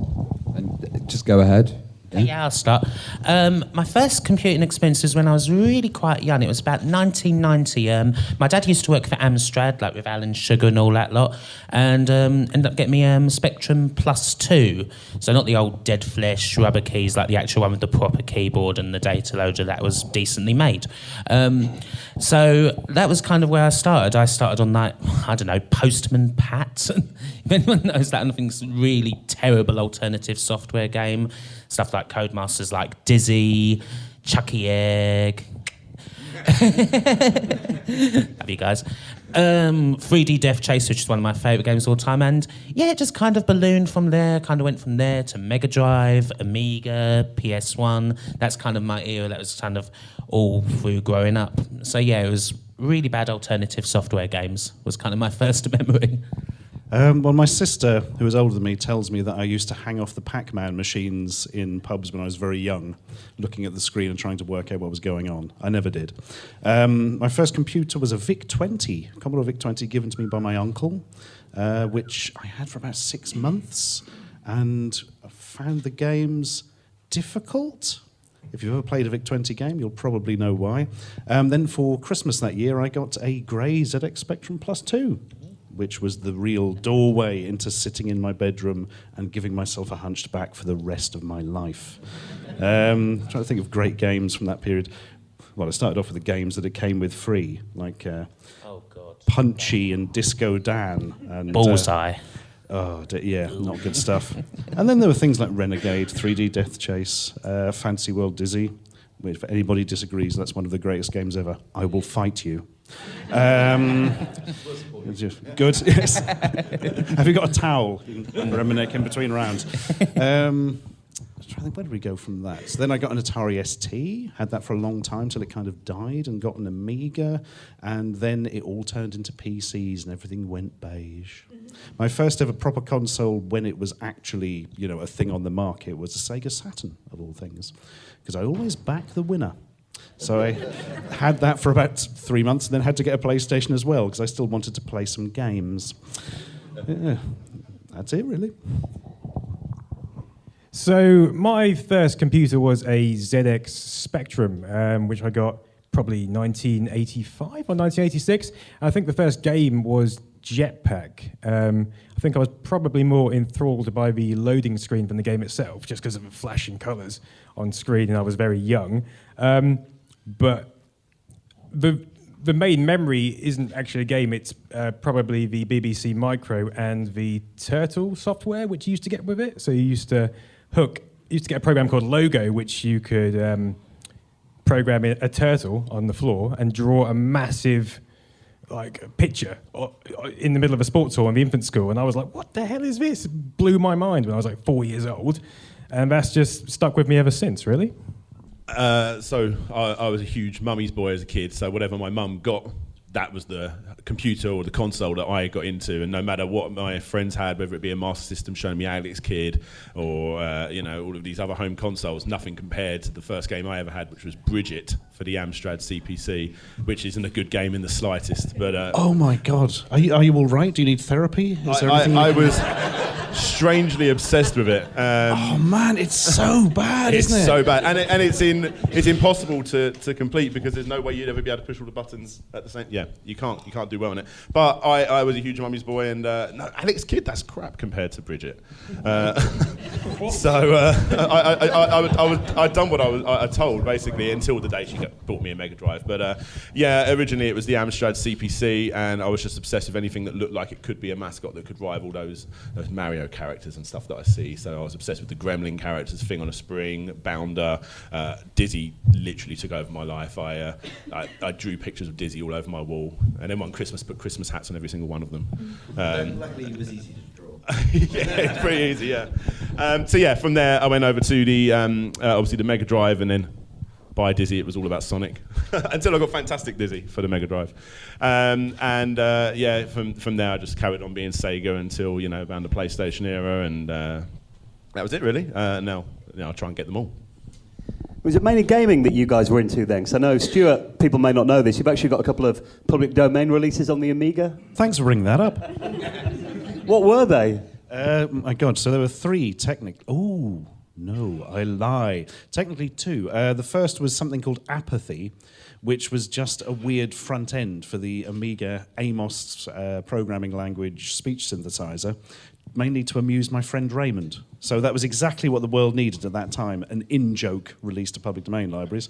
And just go ahead. Yeah, I'll start. My first computing experience was when I was really quite young. It was about 1990. My dad used to work for Amstrad, like with Alan Sugar and all that lot, and ended up getting me Spectrum Plus 2. So not the old dead flesh rubber keys, like the actual one with the proper keyboard and the data loader that was decently made. So that was kind of where I started. I started on, like, I don't know, Postman Pat. If anyone knows that, I think it's a really terrible alternative software game. Stuff like Codemasters like Dizzy, Chucky Egg. Love you guys. 3D Death Chase, which is one of my favourite games of all time. And yeah, it just kind of ballooned from there, kind of went from there to Mega Drive, Amiga, PS1. That's kind of my era. That was kind of all through growing up. So yeah, it was really bad alternative software games was kind of my first memory. Well, my sister, who is older than me, tells me that I used to hang off the Pac-Man machines in pubs when I was very young, looking at the screen and trying to work out what was going on. I never did. My first computer was a VIC-20, Commodore VIC-20, given to me by my uncle, which I had for about 6 months, and I found the games difficult. If you've ever played a VIC-20 game, you'll probably know why. Then for Christmas that year, I got a grey ZX Spectrum Plus 2. Which was the real doorway into sitting in my bedroom and giving myself a hunched back for the rest of my life. Trying to think of great games from that period. Well, I started off with the games that it came with free, like Oh God. Punchy and Disco Dan. And, Bullseye. Yeah, not good stuff. And then there were things like Renegade, 3D Death Chase, Fantasy World Dizzy, which, if anybody disagrees, that's one of the greatest games ever. I Will Fight You. Good, yes. Have you got a towel? You can reminisce in between rounds. I was trying to think, where did we go from that? So then I got an Atari ST, had that for a long time till it kind of died, and got an Amiga, and then it all turned into PCs and everything went beige. My first ever proper console, when it was actually, a thing on the market, was a Sega Saturn, of all things, because I always back the winner. So I had that for about 3 months and then had to get a PlayStation as well, because I still wanted to play some games. Yeah, that's it, really. So my first computer was a ZX Spectrum, which I got probably 1985 or 1986. I think the first game was Jetpack. I think I was probably more enthralled by the loading screen than the game itself, just because of the flashing colours on screen, and I was very young. But the main memory isn't actually a game, it's probably the BBC Micro and the Turtle software, which you used to get with it. So you used to get a program called Logo, which you could program a turtle on the floor and draw a massive picture in the middle of a sports hall in the infant school. And I was like, what the hell is this? It blew my mind when I was like 4 years old. And that's just stuck with me ever since, really. So I was a huge mummy's boy as a kid, so whatever my mum got, that was the computer or the console that I got into, and no matter what my friends had, whether it be a Master System showing me Alex Kidd or all of these other home consoles, nothing compared to the first game I ever had, which was Bridget for the Amstrad CPC, which isn't a good game in the slightest. But oh my God, are you all right? Do you need therapy? I was strangely obsessed with it. Oh man, it's so bad, isn't it? It's so bad, and it's impossible to complete because there's no way you'd ever be able to push all the buttons at the same. Yeah, you can't do well on it. But I was a huge mummy's boy, and no, Alex Kidd, that's crap compared to Bridget. So I'd done what I told basically until the day she bought me a Mega Drive. But originally it was the Amstrad CPC, and I was just obsessed with anything that looked like it could be a mascot that could rival those Mario characters and stuff that I see. So I was obsessed with the Gremlin characters, Thing on a Spring, Bounder, Dizzy literally took over my life. I drew pictures of Dizzy all over my wall, and then one Christmas put Christmas hats on every single one of them. Luckily it was easy to draw. Yeah, it's pretty easy, yeah. From there I went over to the obviously the Mega Drive, and then by Dizzy it was all about Sonic until I got Fantastic Dizzy for the Mega Drive. From there I just carried on being Sega until around the PlayStation era, and that was it really. Now I'll try and get them all. Was it mainly gaming that you guys were into then? Because I know, Stuart, people may not know this, you've actually got a couple of public domain releases on the Amiga. Thanks for bringing that up. What were they? My God, so there were 3 technically. Oh, no, I lie. Technically 2. The first was something called Apathy, which was just a weird front end for the Amiga Amos programming language speech synthesizer, mainly to amuse my friend Raymond. So that was exactly what the world needed at that time, an in-joke released to public domain libraries.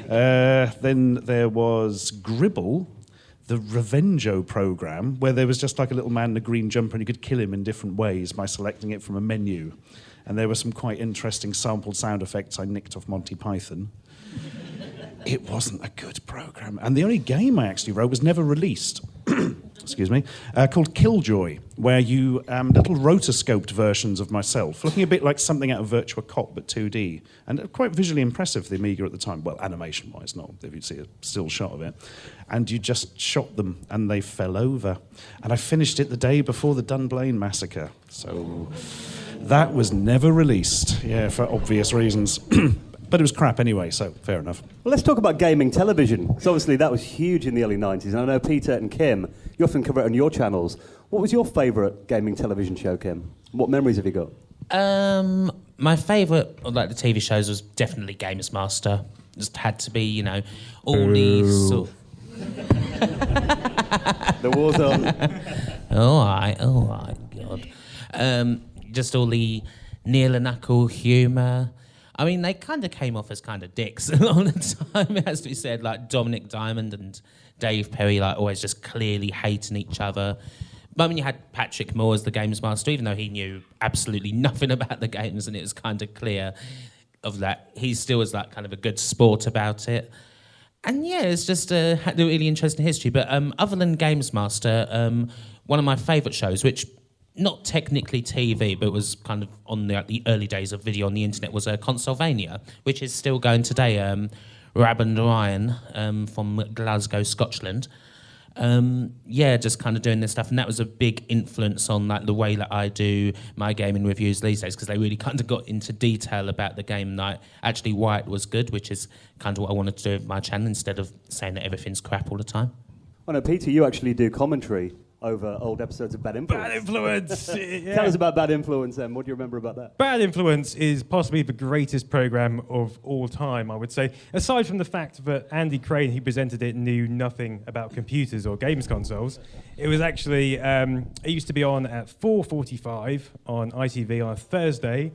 Then there was Gribble, the Revenjo program, where there was just like a little man in a green jumper and you could kill him in different ways by selecting it from a menu. And there were some quite interesting sampled sound effects I nicked off Monty Python. It wasn't a good program. And the only game I actually wrote was never released. Excuse me, called Killjoy, where you little rotoscoped versions of myself, looking a bit like something out of Virtua Cop, but 2D, and quite visually impressive for the Amiga at the time. Well, animation-wise, not if you'd see a still shot of it. And you just shot them, and they fell over. And I finished it the day before the Dunblane massacre, so that was never released, for obvious reasons. But it was crap anyway, so fair enough. Well, let's talk about gaming television, because obviously that was huge in the early 90s, and I know Peter and Kim, you often cover it on your channels. What was your favourite gaming television show, Kim? What memories have you got? My favourite, the TV shows, was definitely Gamers Master. Just had to be, all these sort of... The war's on. All right, God. Just all the Neil and Knuckle humour. I mean, they kind of came off as kind of dicks a lot of the time, it has to be said. Like Dominic Diamond and Dave Perry, like always just clearly hating each other. But I mean, you had Patrick Moore as the games master, even though he knew absolutely nothing about the games, and it was kind of clear of that. He still was like kind of a good sport about it. And yeah, it's just had a really interesting history. But other than Games Master, one of my favourite shows, which not technically TV, but was kind of on the early days of video on the internet, was Consolvania, which is still going today. Rab and Ryan from Glasgow, Scotland. Just kind of doing this stuff, and that was a big influence on like the way that I do my gaming reviews these days, because they really kind of got into detail about the game, like actually why it was good, which is kind of what I wanted to do with my channel instead of saying that everything's crap all the time. Well, no, Peter, you actually do commentary over old episodes of Bad Influence. Bad Influence! Yeah. Tell us about Bad Influence, and what do you remember about that? Bad Influence is possibly the greatest programme of all time, I would say. Aside from the fact that Andy Crane, who presented it, knew nothing about computers or games consoles, it was actually, it used to be on at 4:45 on ITV on a Thursday,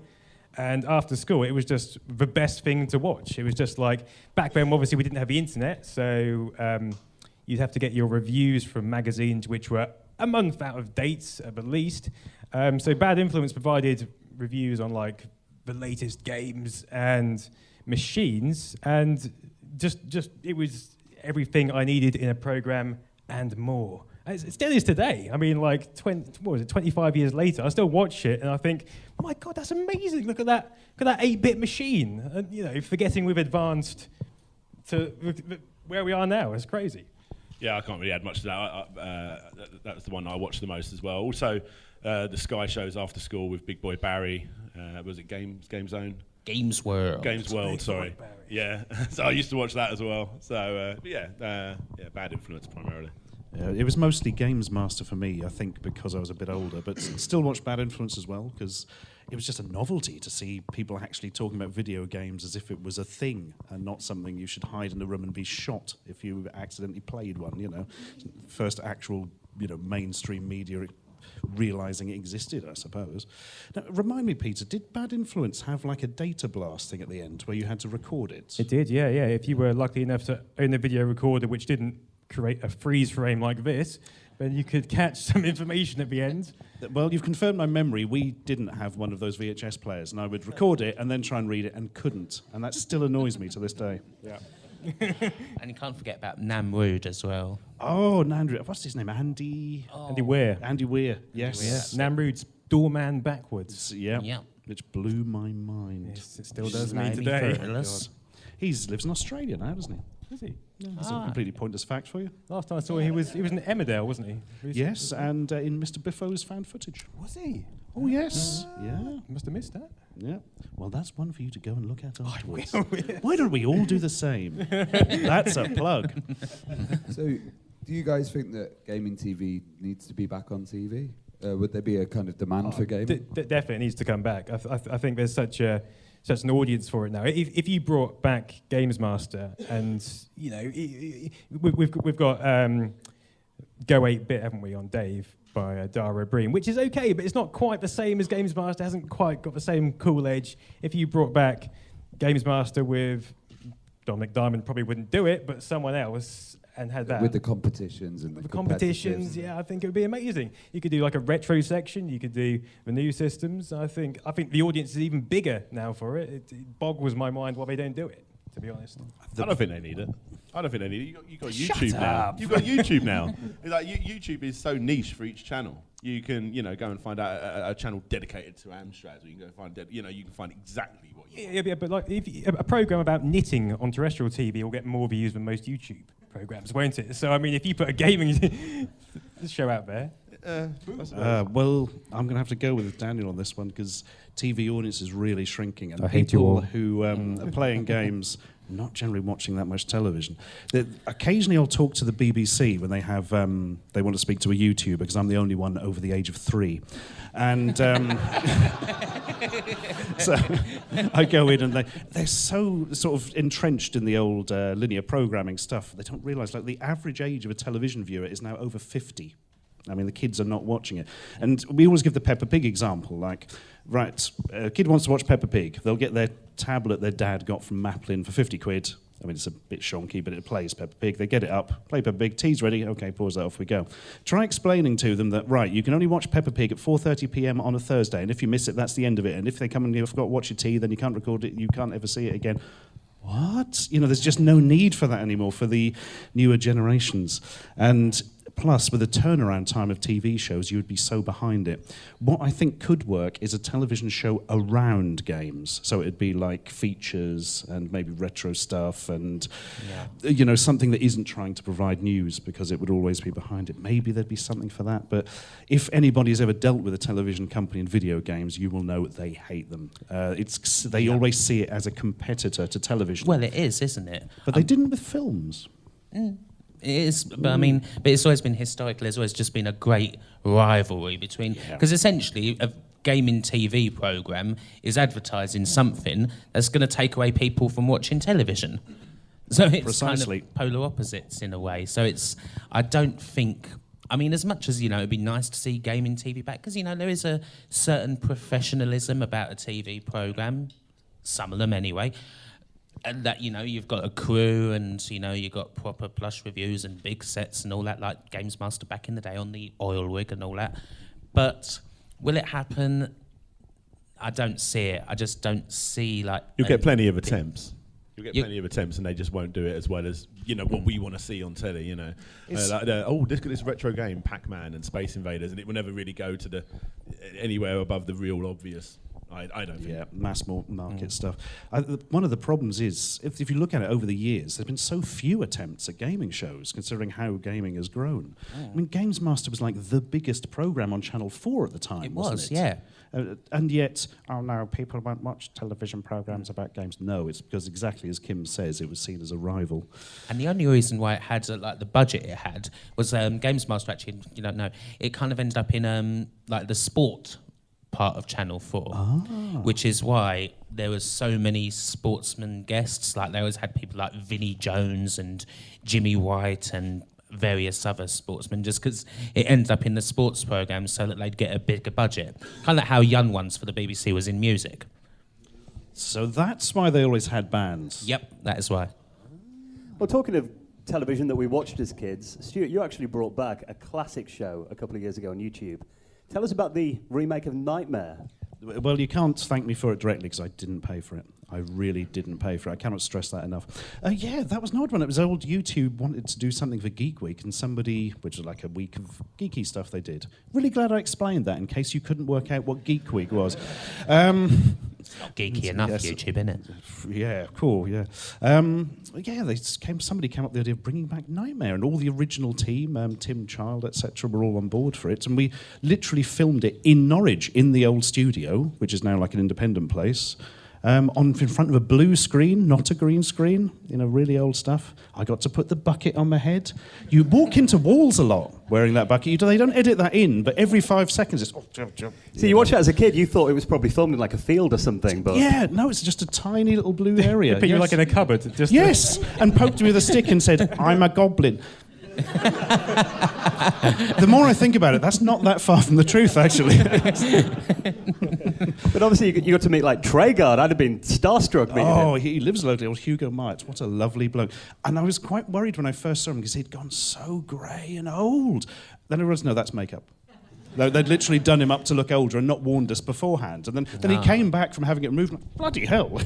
and after school, it was just the best thing to watch. It was just like, back then, obviously, we didn't have the internet, so you'd have to get your reviews from magazines which were a month out of date, at the least. So Bad Influence provided reviews on like the latest games and machines, and just it was everything I needed in a program and more. It still is today. I mean, like 25 years later, I still watch it and I think, oh my God, that's amazing! Look at that 8-bit machine. And, forgetting we've advanced to where we are now. It's crazy. Yeah, I can't really add much to that. That was the one I watched the most as well. Also, the Sky shows after school with Big Boy Barry. Was it Game Zone? Games World. Games World, sorry. Yeah, so I used to watch that as well. So, Bad Influence primarily. It was mostly Games Master for me, I think, because I was a bit older, but still watched Bad Influence as well, because it was just a novelty to see people actually talking about video games as if it was a thing and not something you should hide in a room and be shot if you accidentally played one, First actual, mainstream media realising it existed, I suppose. Now, remind me, Peter, did Bad Influence have like a data blast thing at the end where you had to record it? It did, yeah. If you were lucky enough to own a video recorder which didn't create a freeze frame like this, then you could catch some information at the end. Well, you've confirmed my memory. We didn't have one of those VHS players, and I would record it and then try and read it and couldn't. And that still annoys me to this day. Yeah. And you can't forget about Namrud as well. Oh, Namrud. What's his name? Andy Weir. Andy Weir, yes. Yeah. Namrud's Doorman Backwards. Yeah. Which blew my mind. Yes, it still does me today. He lives in Australia now, doesn't he? Is he? Yeah, that's a completely pointless fact for you. Last time I saw him, he was in Emmerdale, wasn't he? Yes, and in Mr. Biffo's found footage. Was he? Oh, yes. Yeah. Must have missed that. Yeah. Well, that's one for you to go and look at afterwards. Why don't we all do the same? That's a plug. So, do you guys think that gaming TV needs to be back on TV? Would there be a kind of demand for gaming? Definitely needs to come back. I think there's such an audience for it now. If you brought back Games Master, and we've got Go 8-Bit, haven't we, on Dave by Dara Breen, which is okay, but it's not quite the same as Games Master. Hasn't quite got the same cool edge. If you brought back Games Master with Dominic Diamond, probably wouldn't do it, but someone else. And had that with the competitions and the competitions, yeah, I think it would be amazing. You could do like a retro section. You could do the new systems. I think the audience is even bigger now for it. It boggles my mind why they don't do it, to be honest. I don't think they need it. You've got YouTube now. You've got YouTube now. Like YouTube is so niche for each channel. You can, go and find out a channel dedicated to Amstrad, or you can go find, you can find exactly what you want. Yeah, but like a program about knitting on terrestrial TV will get more views than most YouTube programs, won't it? So I mean, if you put a gaming show out there. Well, I'm going to have to go with Daniel on this one because TV audience is really shrinking, and I hate you all. Who are playing games, not generally watching that much television. Occasionally, I'll talk to the BBC when they have they want to speak to a YouTuber because I'm the only one over the age of 3, and so I go in and they're so sort of entrenched in the old linear programming stuff. They don't realise like the average age of a television viewer is now over 50. I mean, the kids are not watching it. And we always give the Peppa Pig example, like, right, a kid wants to watch Peppa Pig. They'll get their tablet their dad got from Maplin for 50 quid. I mean, it's a bit shonky, but it plays Peppa Pig. They get it up, play Peppa Pig, tea's ready, okay, pause that, off we go. Try explaining to them that, right, you can only watch Peppa Pig at 4:30 p.m. on a Thursday, and if you miss it, that's the end of it. And if they come and you forgot to watch your tea, then you can't record it, you can't ever see it again. What? You know, there's just no need for that anymore for the newer generations. And plus, with the turnaround time of TV shows, you would be so behind it. What I think could work is a television show around games. So it'd be like features and maybe retro stuff and, you know, something that isn't trying to provide news because it would always be behind it. Maybe there'd be something for that. But if anybody's ever dealt with a television company in video games, you will know they hate them. They always see it as a competitor to television. Well, it is, isn't it? But they didn't with films. It is, but I mean, but it's always been historically. There's always just been a great rivalry between, because essentially a gaming TV program is advertising something that's going to take away people from watching television. So it's Precisely. kind of polar opposites in a way. So it's, I don't think. I mean, as much as, you know, it'd be nice to see gaming TV back, because, you know, there is a certain professionalism about a TV program, some of them anyway. And that, you know, you've got a crew and, you know, you've got proper plush reviews and big sets and all that, like Games Master back in the day on the oil rig and all that. But will it happen? I don't see it. I just don't see, like... You'll get plenty of attempts. You'll get plenty of attempts and they just won't do it as well as, you know, what we want to see on telly, you know. This retro game, Pac-Man and Space Invaders, and it will never really go to anywhere above the real obvious. I don't think. Yeah, mass market stuff. One of the problems is, if you look at it over the years, there's been so few attempts at gaming shows, considering how gaming has grown. I mean, Games Master was like the biggest program on Channel 4 at the time, wasn't it? Yeah. And yet, oh no, people won't watch television programs about games. No, it's because exactly as Kim says, it was seen as a rival. And the only reason why it had like the budget it had was Games Master, actually, you don't know, it kind of ended up in like the sport part of Channel 4, which is why there was so many sportsman guests. Like they always had people like Vinnie Jones and Jimmy White and various other sportsmen, just because it ended up in the sports programme so that they'd get a bigger budget. Kind of like how Young Ones for the BBC was in music. So that's why they always had bands. Yep, that is why. Well, talking of television that we watched as kids, Stuart, you actually brought back a classic show a couple of years ago on YouTube. Tell us about the remake of Nightmare. Well, you can't thank me for it directly because I didn't pay for it. I really didn't pay for it. I cannot stress that enough. Yeah, that was an odd one. It was old YouTube wanted to do something for Geek Week, and somebody, which was like a week of geeky stuff they did. Really glad I explained that in case you couldn't work out what Geek Week was. It's not geeky enough, yes. YouTube, innit? Yeah, cool, yeah. Somebody came up with the idea of bringing back Nightmare, and all the original team, Tim Child, etc., were all on board for it. And we literally filmed it in Norwich, in the old studio, which is now like an independent place. In front of a blue screen, not a green screen, really old stuff. I got to put the bucket on my head. You walk into walls a lot wearing that bucket. They don't edit that in, but every 5 seconds it's... So you watched it as a kid, you thought it was probably filmed in like a field or something, but... Yeah, no, it's just a tiny little blue area. They put you like in a cupboard. Yes, and poked me with a stick and said, I'm a goblin. The more I think about it, that's not that far from the truth, actually. But obviously you got to meet like Treguard. I'd have been starstruck meeting him. Oh, he lives locally, old Hugo Myers. What a lovely bloke. And I was quite worried when I first saw him because he'd gone so grey and old. Then I realised, no, that's makeup. They'd literally done him up to look older and not warned us beforehand. And then he came back from having it removed. Like, bloody hell,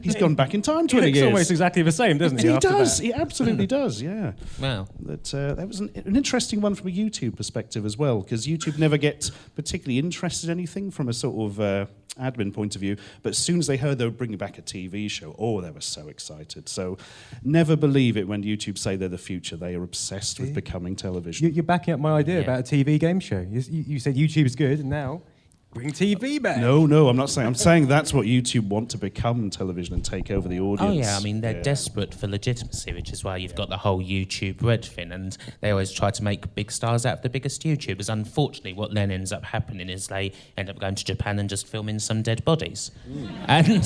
He's gone back in time 20 years. It's almost exactly the same, doesn't he? He does. He absolutely does. Yeah. Wow. That was an interesting one from a YouTube perspective as well, because YouTube never gets particularly interested in anything from a sort of admin point of view. But as soon as they heard they were bringing back a TV show, they were so excited. So never believe it when YouTube say they're the future. They are obsessed with becoming television. You're backing up my idea about a TV game show. You said YouTube is good, and now bring TV back. No, I'm not saying. I'm saying that's what YouTube want to become television and take over the audience. Oh yeah, I mean they're desperate for legitimacy, which is why you've got the whole YouTube Red thing, and they always try to make big stars out of the biggest YouTubers. Unfortunately, what then ends up happening is they end up going to Japan and just filming some dead bodies, and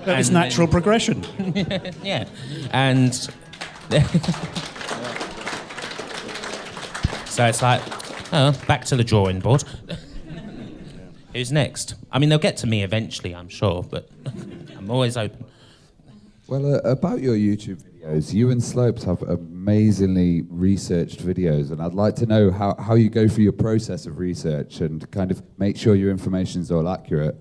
that is natural progression. Yeah, and so it's like, back to the drawing board. Who's next? I mean, they'll get to me eventually, I'm sure, but I'm always open. Well, about your YouTube videos, you and Slopes have amazingly researched videos, and I'd like to know how you go through your process of research and kind of make sure your information's all accurate.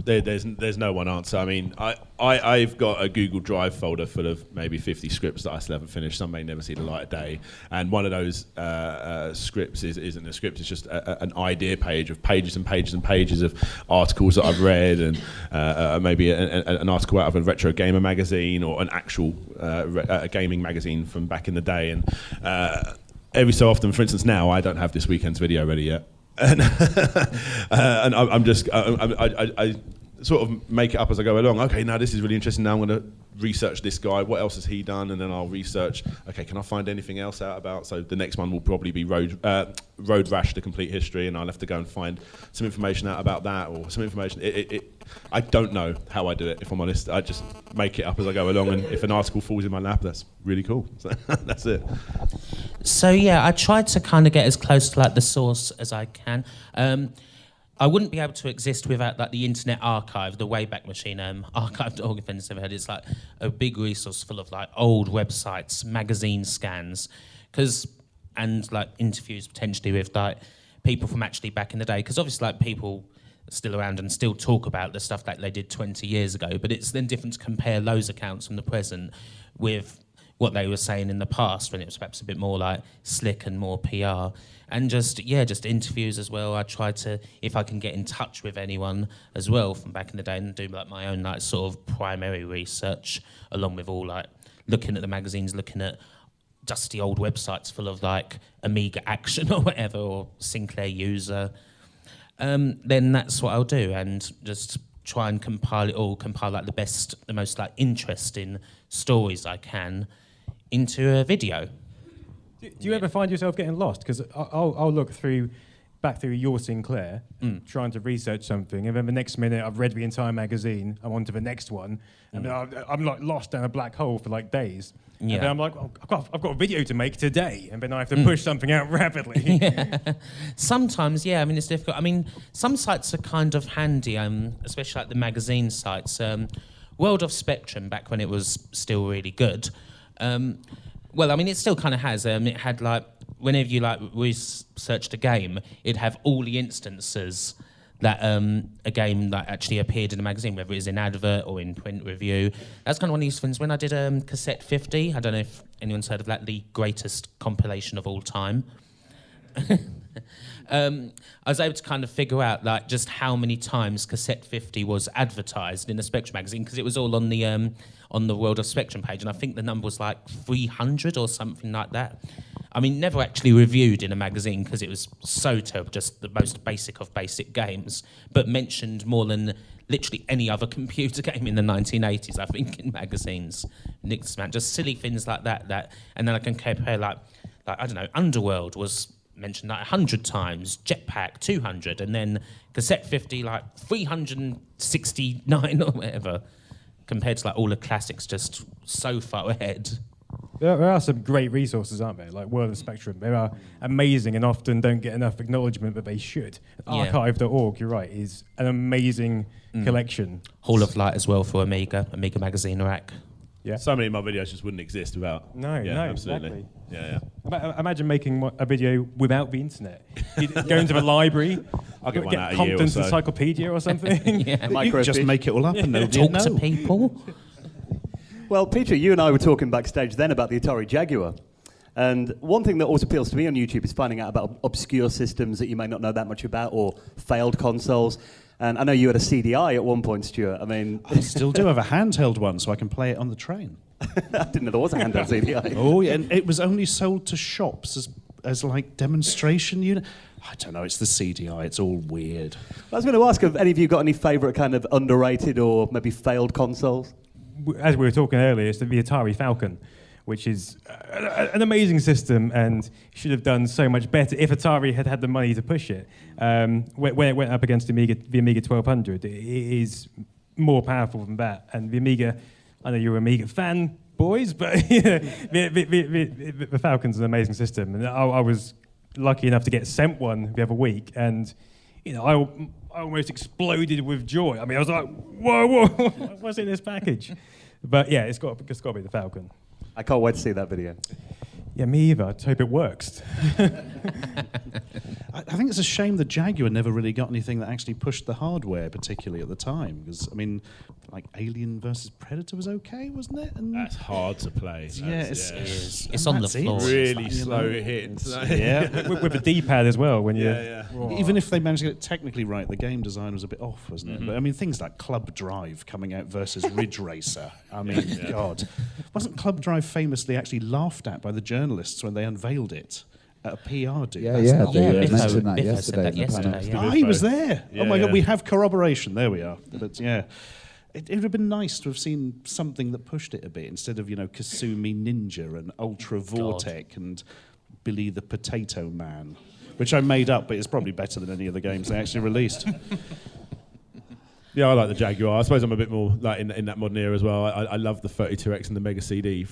There's no one answer. I mean, I've got a Google Drive folder full of maybe 50 scripts that I still haven't finished. Some may never see the light of day. And one of those scripts isn't a script. It's just an idea page of pages and pages and pages of articles that I've read, and maybe an article out of a retro gamer magazine or an actual a gaming magazine from back in the day. And every so often, for instance, now I don't have this weekend's video ready yet. And I sort of make it up as I go along. Okay, now this is really interesting. Now I'm going to research this guy. What else has he done? And then I'll research. Okay, can I find anything else out about? So the next one will probably be Road Rash: The Complete History, and I'll have to go and find some information out about that or some information. I don't know how I do it, if I'm honest. I just make it up as I go along, and if an article falls in my lap, that's really cool. So that's it. So yeah, I tried to kind of get as close to like the source as I can. I wouldn't be able to exist without like the Internet Archive, the Wayback Machine archive.org, if anyone's ever heard. It's like a big resource full of like old websites, magazine scans, and like interviews potentially with like people from actually back in the day. Because obviously like people are still around and still talk about the stuff that they did 20 years ago, but it's then different to compare those accounts from the present with what they were saying in the past when it was perhaps a bit more like slick and more PR. And just interviews as well. I try to, if I can get in touch with anyone as well from back in the day, and do like my own like sort of primary research, along with all like looking at the magazines, looking at dusty old websites full of like Amiga Action or whatever, or Sinclair User. Then that's what I'll do, and just try and compile it all, like the most like interesting stories I can into a video. Do you ever find yourself getting lost? Because I'll look back through your Sinclair, trying to research something, and then the next minute I've read the entire magazine, I'm on to the next one, and then I'm like lost down a black hole for like days. Yeah. And then I'm like, I've got a video to make today, and then I have to push something out rapidly. Yeah. Sometimes, yeah, I mean, it's difficult. I mean, some sites are kind of handy, especially like the magazine sites. World of Spectrum, back when it was still really good. Well, I mean, it still kind of has. It had like, whenever you like researched a game, it'd have all the instances that a game that actually appeared in a magazine, whether it was in advert or in print review. That's kind of one of these things. When I did Cassette 50, I don't know if anyone's heard of that, the greatest compilation of all time. I was able to kind of figure out like just how many times Cassette 50 was advertised in the Spectrum magazine, because it was all on the World of Spectrum page, and I think the number was like 300 or something like that. I mean, never actually reviewed in a magazine because it was so terrible, just the most basic of basic games, but mentioned more than literally any other computer game in the 1980s, I think, in magazines. Just silly things like that. And then I can compare like I don't know, Underworld was mentioned like 100 times, Jetpack 200, and then Cassette 50 like 369 or whatever, compared to like all the classics, just so far ahead. There are some great resources, aren't there? Like World of Spectrum. They are amazing and often don't get enough acknowledgement, but they should. Yeah. Archive.org, you're right, is an amazing collection. Hall of Light as well for Amiga Magazine rack. Yeah. So many of my videos just wouldn't exist without. No, absolutely. Exactly. Yeah. Imagine making a video without the internet. You'd go into the library, I'll get one out a year or Compton's so. Encyclopedia or something. Yeah. You just make it all up and nobody Talk will to know. people. Well, Peter, you and I were talking backstage then about the Atari Jaguar. And one thing that always appeals to me on YouTube is finding out about obscure systems that you may not know that much about, or failed consoles. And I know you had a CDI at one point, Stuart. I mean, I still do have a handheld one, so I can play it on the train. I didn't know there was a handheld CDI. Oh, yeah, and it was only sold to shops as like demonstration unit. I don't know, it's the CDI, it's all weird. I was going to ask, have any of you got any favourite kind of underrated or maybe failed consoles? As we were talking earlier, it's the Atari Falcon, which is an amazing system and should have done so much better if Atari had had the money to push it. When it went up against the Amiga 1200, it is more powerful than that. And the Amiga, I know you're an Amiga fan, boys, but the Falcon's an amazing system. And I was lucky enough to get sent one the other week, and I almost exploded with joy. I mean, I was like, whoa, what's in this package? But yeah, it's got to be the Falcon. I can't wait to see that video. Yeah, me either. I hope it works. I think it's a shame the Jaguar never really got anything that actually pushed the hardware, particularly at the time. Because, I mean, like Alien versus Predator was okay, wasn't it? And That's hard to play. It's on the floor. Really slow hit. Yeah. with the D-pad as well. When you Even if they managed to get it technically right, the game design was a bit off, wasn't it? But I mean, things like Club Drive coming out versus Ridge Racer. I mean, God. Wasn't Club Drive famously actually laughed at by the journalists when they unveiled it? At a PR do. They mentioned that yesterday. He was there. Oh my God, we have corroboration. There we are. But yeah, it would have been nice to have seen something that pushed it a bit instead of, Kasumi Ninja and Ultra Vortec and Billy the Potato Man, which I made up, but it's probably better than any of the games they actually released. Yeah, I like the Jaguar. I suppose I'm a bit more like in that modern era as well. I love the 32X and the Mega CD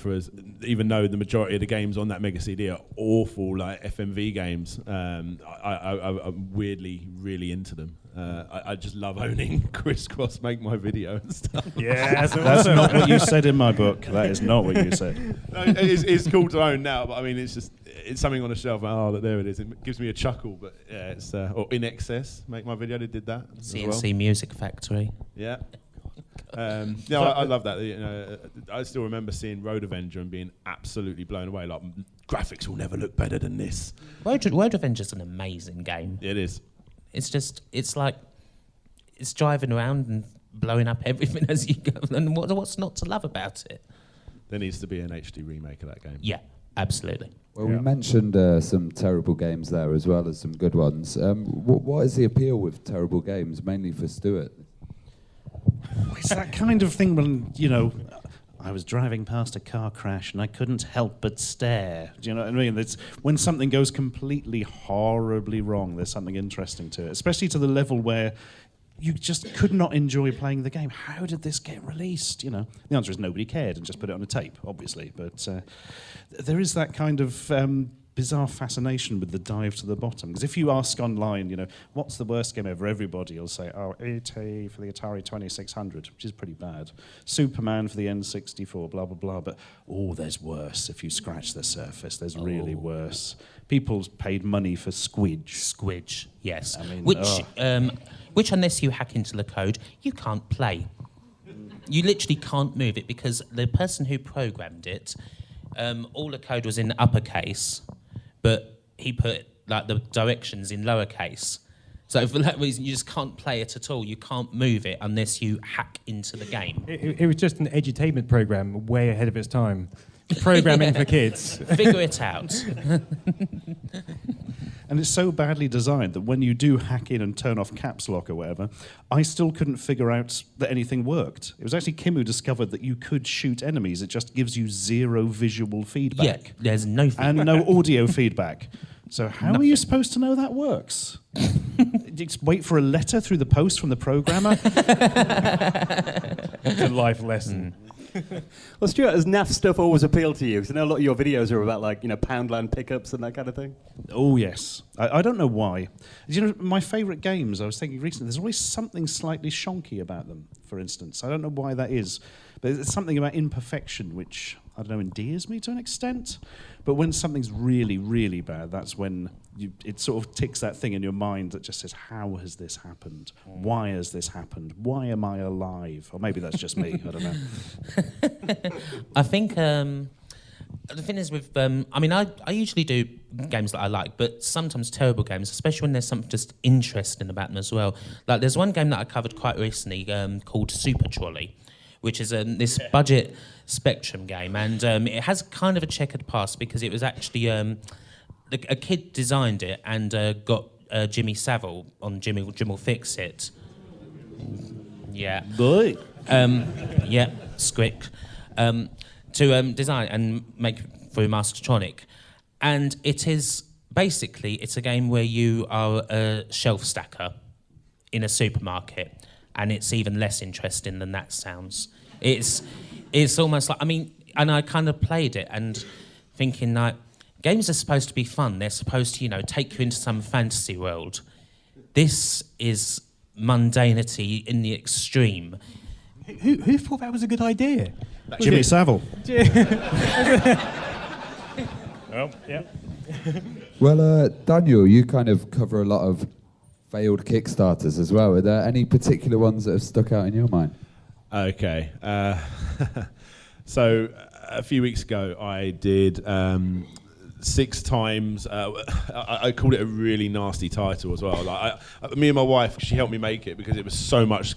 even though the majority of the games on that Mega CD are awful, like FMV games. I'm weirdly really into them. I just love owning Crisscross Make My Video and stuff. Yeah, that's not what you said in my book. That is not what you said. No, it's cool to own now, but I mean, it's something on the shelf. Oh, there it is. It gives me a chuckle, but yeah, it's or In Excess Make My Video. They did that. CNC Music Factory. Yeah. I love that. I still remember seeing Road Avenger and being absolutely blown away. Like, graphics will never look better than this. Road Avenger's an amazing game. It is. It's like it's driving around and blowing up everything as you go. And what's not to love about it? There needs to be an HD remake of that game. Yeah, absolutely. Well, we mentioned some terrible games there as well as some good ones. What is the appeal with terrible games, mainly for Stuart? It's that kind of thing when, I was driving past a car crash and I couldn't help but stare. Do you know what I mean? It's when something goes completely horribly wrong, there's something interesting to it, especially to the level where you just could not enjoy playing the game. How did this get released? The answer is nobody cared and just put it on a tape, obviously. But there is that kind of bizarre fascination with the dive to the bottom. Because if you ask online, what's the worst game ever, everybody will say, E.T. for the Atari 2600, which is pretty bad. Superman for the N64, blah, blah, blah. But, there's worse if you scratch the surface. There's really worse. People paid money for Squidge. Squidge, yes. I mean, which, unless you hack into the code, you can't play. You literally can't move it because the person who programmed it, all the code was in uppercase, but he put like the directions in lowercase. So for that reason, you just can't play it at all. You can't move it unless you hack into the game. It was just an edutainment program way ahead of its time. Programming for kids. Figure it out. And it's so badly designed that when you do hack in and turn off caps lock or whatever, I still couldn't figure out that anything worked. It was actually Kim who discovered that you could shoot enemies. It just gives you zero visual feedback. Yeah, there's no feedback. And no audio feedback. So how are you supposed to know that works? Just wait for a letter through the post from the programmer? It's a life lesson. Well, Stuart, has naff stuff always appealed to you? Because I know a lot of your videos are about, Poundland pickups and that kind of thing. Oh, yes. I don't know why. My favourite games, I was thinking recently, there's always something slightly shonky about them, for instance. I don't know why that is. But it's something about imperfection which, I don't know, endears me to an extent. But when something's really, really bad, that's when it sort of ticks that thing in your mind that just says, how has this happened? Why has this happened? Why am I alive? Or maybe that's just me, I don't know. I think the thing is with, I usually do games that I like, but sometimes terrible games, especially when there's something just interesting about them as well. Like there's one game that I covered quite recently called Super Trolley, which is this budget Spectrum game, and it has kind of a checkered past because it was actually a kid designed it and got Jimmy Savile on Jimmy Will Fix It. Yeah. Boy. Yeah, script. To design and make for Mastertronic. And it is basically, it's a game where you are a shelf stacker in a supermarket, and it's even less interesting than that sounds. It's almost like, and I kind of played it and thinking like, games are supposed to be fun. They're supposed to, take you into some fantasy world. This is mundanity in the extreme. Who thought that was a good idea? Jimmy Savile. Oh, yeah. Well, Daniel, you kind of cover a lot of failed Kickstarters as well. Are there any particular ones that have stuck out in your mind? Okay. So a few weeks ago, I did 6 times. I called it a really nasty title as well. Like me and my wife, she helped me make it because it was so much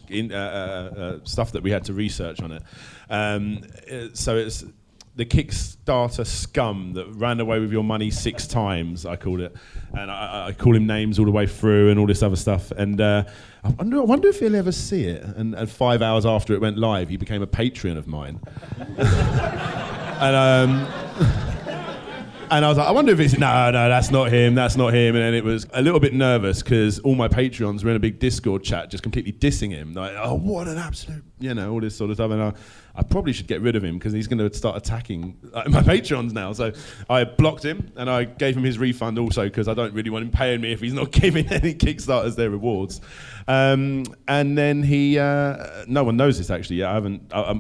stuff that we had to research on it. So it's the Kickstarter scum that ran away with your money 6 times, I called it. And I call him names all the way through and all this other stuff. And I wonder if he'll ever see it. And 5 hours after it went live, he became a Patreon of mine. And I was like, I wonder if it's, no, that's not him. And then it was a little bit nervous because all my Patreons were in a big Discord chat just completely dissing him. Like, oh, what an absolute, all this sort of stuff. And I probably should get rid of him because he's going to start attacking my Patreons now. So I blocked him and I gave him his refund also because I don't really want him paying me if he's not giving any Kickstarters their rewards. And then he, no one knows this actually yet. I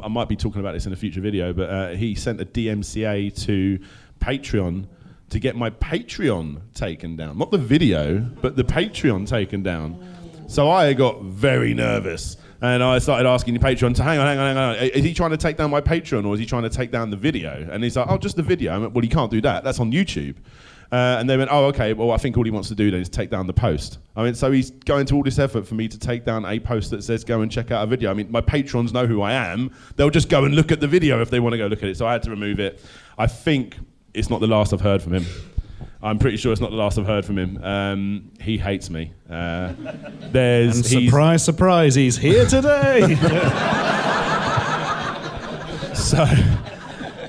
might be talking about this in a future video, but he sent a DMCA to Patreon to get my Patreon taken down. Not the video, but the Patreon taken down. So I got very nervous. And I started asking the Patreon to hang on. Is he trying to take down my Patreon or is he trying to take down the video? And he's like, oh, just the video. I went, well, he can't do that. That's on YouTube. And they went, oh, okay. Well, I think all he wants to do then is take down the post. I mean, so he's going to all this effort for me to take down a post that says go and check out a video. I mean, my patrons know who I am. They'll just go and look at the video if they want to go look at it. So I had to remove it. I think it's not the last I've heard from him. I'm pretty sure it's not the last I've heard from him. He hates me. And surprise, surprise, he's here today. So,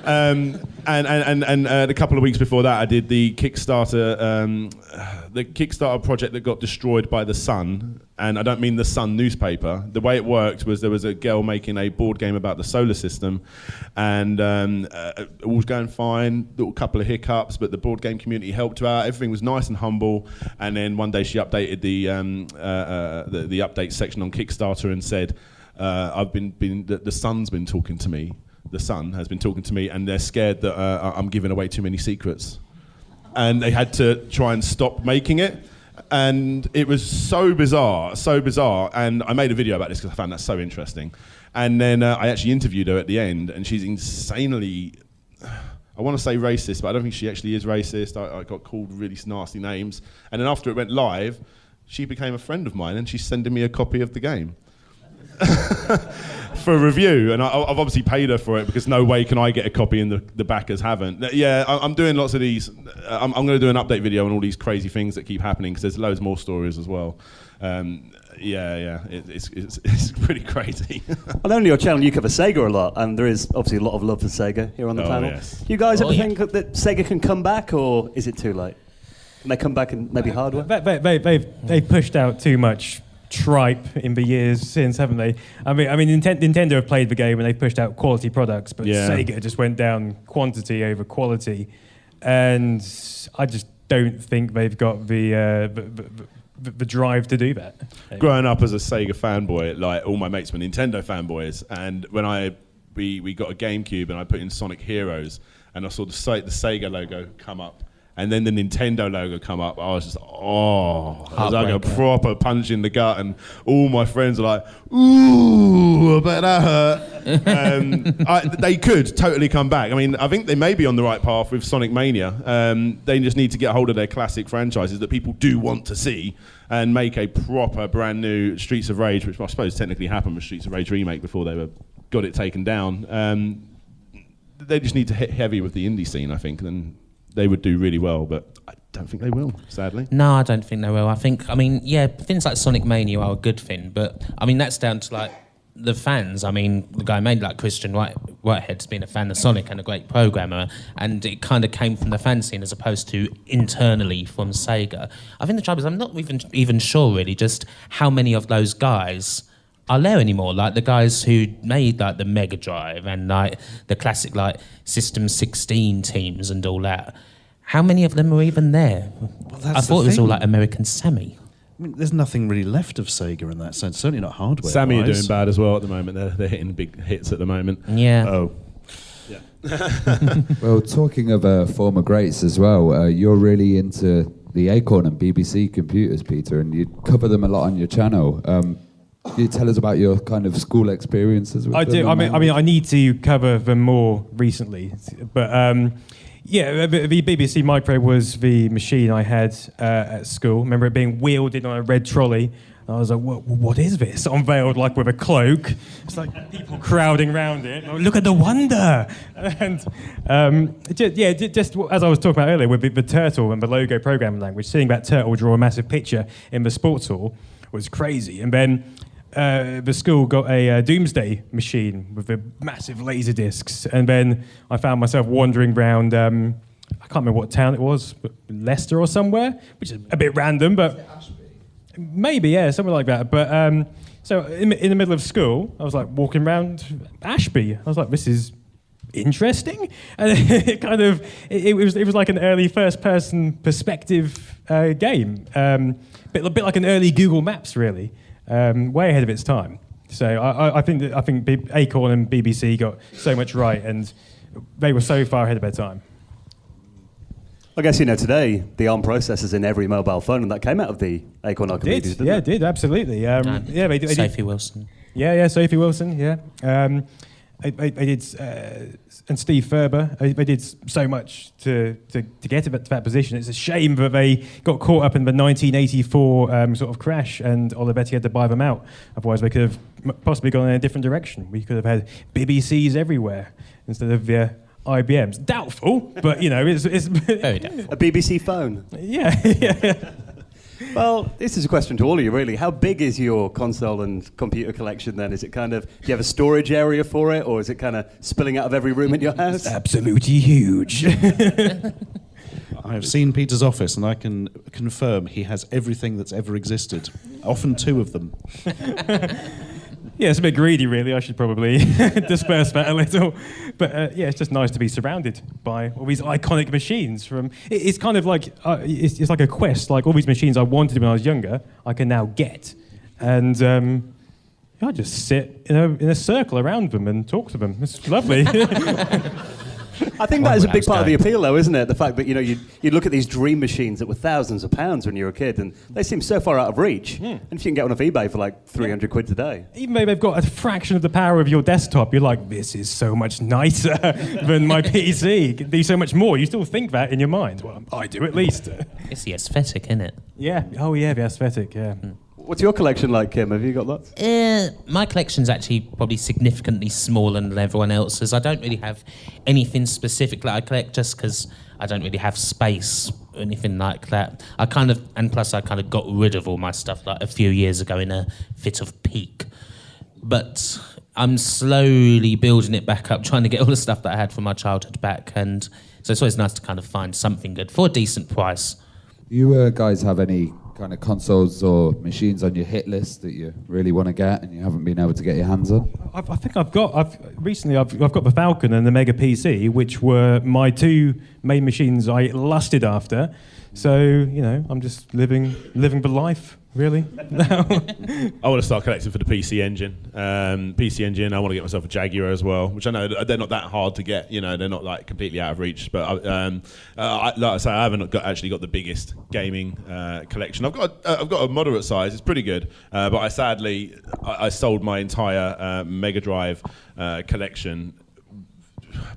and a couple of weeks before that, I did the Kickstarter project that got destroyed by The Sun. And I don't mean The Sun newspaper. The way it worked was there was a girl making a board game about the solar system, and it was going fine. Little couple of hiccups, but the board game community helped her out. Everything was nice and humble. And then one day she updated the update section on Kickstarter and said, the Sun's been talking to me. The Sun has been talking to me, and they're scared that I'm giving away too many secrets. And they had to try and stop making it. And it was so bizarre. And I made a video about this because I found that so interesting. And then I actually interviewed her at the end, and she's insanely, I want to say racist, but I don't think she actually is racist. I got called really nasty names. And then after it went live, she became a friend of mine, and she's sending me a copy of the game. For a review, and I've obviously paid her for it because no way can I get a copy and the backers haven't. Yeah, I'm doing lots of these. I'm going to do an update video on all these crazy things that keep happening because there's loads more stories as well. It's pretty crazy. Well, on your channel you cover Sega a lot, and there is obviously a lot of love for Sega here on the panel. Yes. You guys ever think that Sega can come back, or is it too late? Can they come back and maybe hardware? They've pushed out too much tripe in the years since, haven't they? I mean, Nintendo have played the game and they've pushed out quality products, but Sega just went down quantity over quality, and I just don't think they've got the drive to do that. Growing up as a Sega fanboy, like all my mates were Nintendo fanboys, and when we got a GameCube and I put in Sonic Heroes and I saw the Sega logo come up, and then the Nintendo logo come up, I was just, it was like a proper punch in the gut, and all my friends are like, ooh, I bet that hurt. They could totally come back. I mean, I think they may be on the right path with Sonic Mania. They just need to get hold of their classic franchises that people do want to see and make a proper brand new Streets of Rage, which I suppose technically happened with Streets of Rage Remake before they got it taken down. They just need to hit heavy with the indie scene, I think, and they would do really well, but I don't think they will, sadly. No, I don't think they will. Things like Sonic Mania are a good thing, but that's down to like the fans. I mean, the guy made like Christian Whitehead's been a fan of Sonic and a great programmer, and it kind of came from the fan scene as opposed to internally from Sega. I think the trouble is I'm not even sure really just how many of those guys are there anymore, like the guys who made like the Mega Drive and like the classic like System 16 teams and all that. How many of them are even there? Well, I thought it was all like American Sammy. mean, there's nothing really left of Sega in that sense. Certainly not hardware. Sammy are doing bad as well at the moment. They're hitting big hits at the moment. Yeah. Oh. Well, talking of former greats as well, you're really into the Acorn and BBC computers, Peter, and you cover them a lot on your channel. Can you tell us about your kind of school experiences with I them? do. I mean, I need to cover them more recently, but yeah, the BBC Micro was the machine I had at school. I remember it being wheeled in on a red trolley. I was like, what is this? Unveiled like with a cloak. It's like people crowding around it. Oh, look at the wonder. And just as I was talking about earlier with the turtle and the logo programming language, seeing that turtle draw a massive picture in the sports hall was crazy. And then the school got a Doomsday machine with the massive laser discs. And then I found myself wandering around, I can't remember what town it was, but Leicester or somewhere, which is a bit random, but... Maybe, yeah, something like that. But so in the middle of school, I was like walking around Ashby. I was like, this is interesting. And it was like an early first-person perspective game. Bit like an early Google Maps, really. Way ahead of its time. So I think Acorn and BBC got so much right, and they were so far ahead of their time. I guess, today, the ARM processor's in every mobile phone, and that came out of the Acorn Archimedes, didn't it? It did, absolutely. They did. Sophie Wilson. Yeah, Sophie Wilson, yeah. I did, and Steve Ferber, they did so much to get to that position. It's a shame that they got caught up in the 1984 sort of crash, and Olivetti had to buy them out. Otherwise, they could have possibly gone in a different direction. We could have had BBCs everywhere instead of the... IBM's doubtful, but it's Very doubtful. A BBC phone. Yeah. Well, this is a question to all of you, really. How big is your console and computer collection then? Is it do you have a storage area for it, or is it kind of spilling out of every room in your house? Absolutely huge. I have seen Peter's office, and I can confirm he has everything that's ever existed. Often two of them. Yeah, it's a bit greedy, really. I should probably disperse that a little. But yeah, it's just nice to be surrounded by all these iconic machines. It's kind of like it's like a quest. Like all these machines I wanted when I was younger, I can now get, and I just sit in a circle around them and talk to them. It's lovely. I think that is a big part of the appeal, though, isn't it? The fact that you look at these dream machines that were thousands of pounds when you were a kid, and they seem so far out of reach. And if you can get one off eBay for like 300 quid today, even though they've got a fraction of the power of your desktop, you're like, this is so much nicer than my PC. It can do so much more. You still think that in your mind. Well, I do at least. It's the aesthetic, isn't it? Yeah. Oh yeah, the aesthetic. Yeah. What's your collection like, Kim? Have you got lots? My collection's actually probably significantly smaller than everyone else's. I don't really have anything specific that I collect just because I don't really have space or anything like that. Plus I kind of got rid of all my stuff like a few years ago in a fit of pique. But I'm slowly building it back up, trying to get all the stuff that I had from my childhood back. And so it's always nice to kind of find something good for a decent price. Do you guys have any kind of consoles or machines on your hit list that you really want to get and you haven't been able to get your hands on? I think I've got the Falcon and the Mega PC, which were my two main machines I lusted after. So I'm just living the life really now. I want to start collecting for the PC Engine. PC Engine. I want to get myself a Jaguar as well, which I know they're not that hard to get. They're not like completely out of reach. But like I say, I haven't actually got the biggest gaming collection. I've got a moderate size. It's pretty good. But I sadly sold my entire Mega Drive collection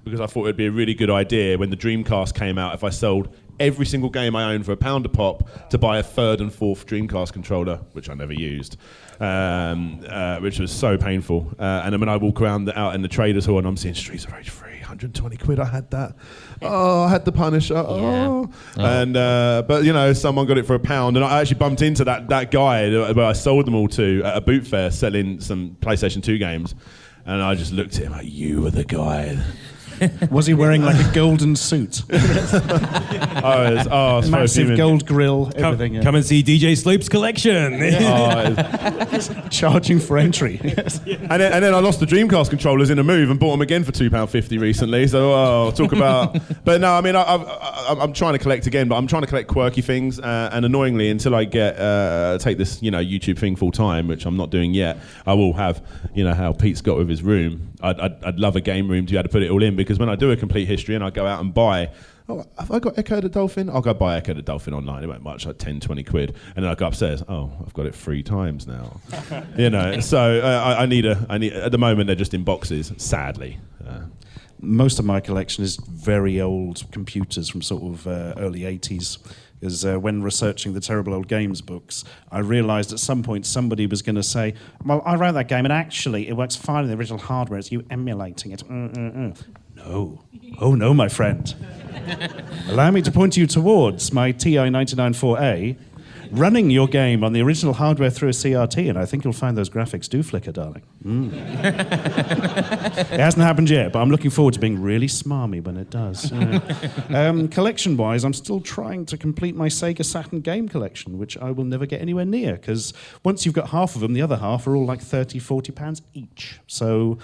because I thought it'd be a really good idea when the Dreamcast came out if I sold every single game I owned for £1 a pop to buy a third and fourth Dreamcast controller, which I never used, which was so painful. And then when I walk around out in the traders hall and I'm seeing Streets of Rage 3, 120 quid, I had that. Oh, I had the Punisher. Oh. And but someone got it for £1, and I actually bumped into that guy where I sold them all to at a boot fair selling some PlayStation 2 games, and I just looked at him like, you were the guy. Was he wearing like a golden suit? Massive gold grill, everything. Come and see DJ Slope's collection. Charging for entry. And then I lost the Dreamcast controllers in a move and bought them again for £2.50 recently. So talk about. But no, I mean I'm trying to collect again, but I'm trying to collect quirky things. And annoyingly, until I take this YouTube thing full time, which I'm not doing yet, I will have how Pete's got with his room. I'd love a game room to be able to put it all in, because when I do a complete history and I go out and buy, have I got Echo the Dolphin? I'll go buy Echo the Dolphin online. It won't much, like 10, 20 quid. And then I go upstairs. I've got it 3 times now. So I need at the moment they're just in boxes, sadly. Most of my collection is very old computers from sort of early 80s. Because when researching the Terrible Old Games books, I realised at some point somebody was going to say, well, I wrote that game and actually it works fine in the original hardware, it's you emulating it. No. Oh no, my friend. Allow me to point you towards my TI-994A, running your game on the original hardware through a CRT, and I think you'll find those graphics do flicker, darling. It hasn't happened yet, but I'm looking forward to being really smarmy when it does. Collection-wise, I'm still trying to complete my Sega Saturn game collection, which I will never get anywhere near, because once you've got half of them, the other half are all like £30, £40 each. So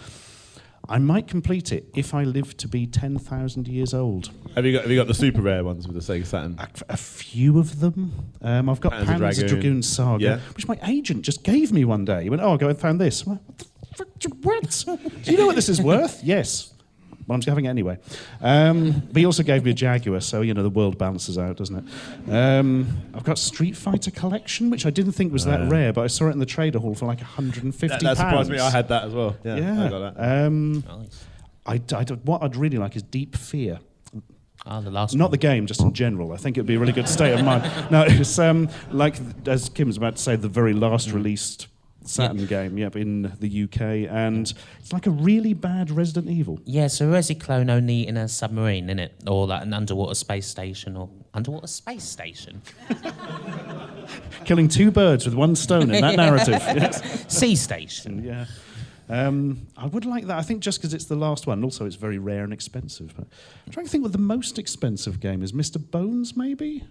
I might complete it if I live to be 10,000 years old. Have you got the super rare ones with the Sega Saturn? A few of them. I've got Panzer Dragoon Saga, which my agent just gave me one day. He went, I'll go and found this. What? Do you know what this is worth? Yes. Well, I'm just having it anyway. But he also gave me a Jaguar, so, the world balances out, doesn't it? I've got Street Fighter Collection, which I didn't think was that rare, but I saw it in the trader hall for like £150. That surprised me. I had that as well. Yeah. I got that. Nice. What I'd really like is Deep Fear. The last Not one. the game, just in general. I think it'd be a really good state of mind. No, it's like, as Kim was about to say, the very last released Saturn game, in the UK, and it's like a really bad Resident Evil. Yeah, so Resi clone only in a submarine, innit? Or like an underwater space station, or underwater space station. Killing 2 birds with 1 stone in that narrative. Yes. Sea station. Yeah. I would like that. I think just because it's the last one. Also, it's very rare and expensive. But I'm trying to think what the most expensive game is. Mr. Bones, maybe?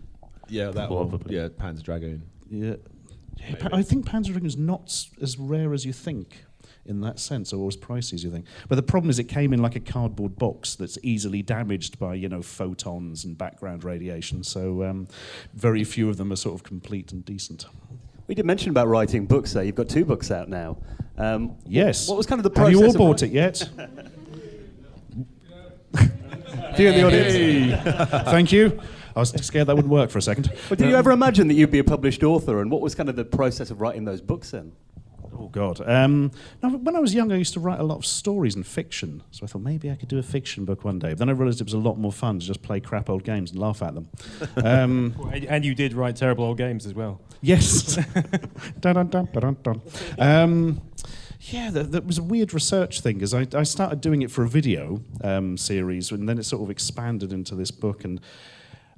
Yeah, that one. Yeah, Panzer Dragoon. Yeah. I think Panzer Dragoon is not as rare as you think in that sense, or as pricey as you think. But the problem is it came in like a cardboard box that's easily damaged by, photons and background radiation. So very few of them are sort of complete and decent. We did mention about writing books there. You've got 2 books out now. Yes. What was kind of the process? Have you all bought it yet? Few in the audience. Thank you. I was scared that wouldn't work for a second. But did you ever imagine that you'd be a published author, and what was kind of the process of writing those books then? Oh, God. Now, when I was young, I used to write a lot of stories and fiction, so I thought maybe I could do a fiction book one day. But then I realised it was a lot more fun to just play crap old games and laugh at them. And you did write terrible old games as well. Yes. Dun, dun, dun, dun, dun. Yeah, that was a weird research thing, because I started doing it for a video series, and then it sort of expanded into this book, and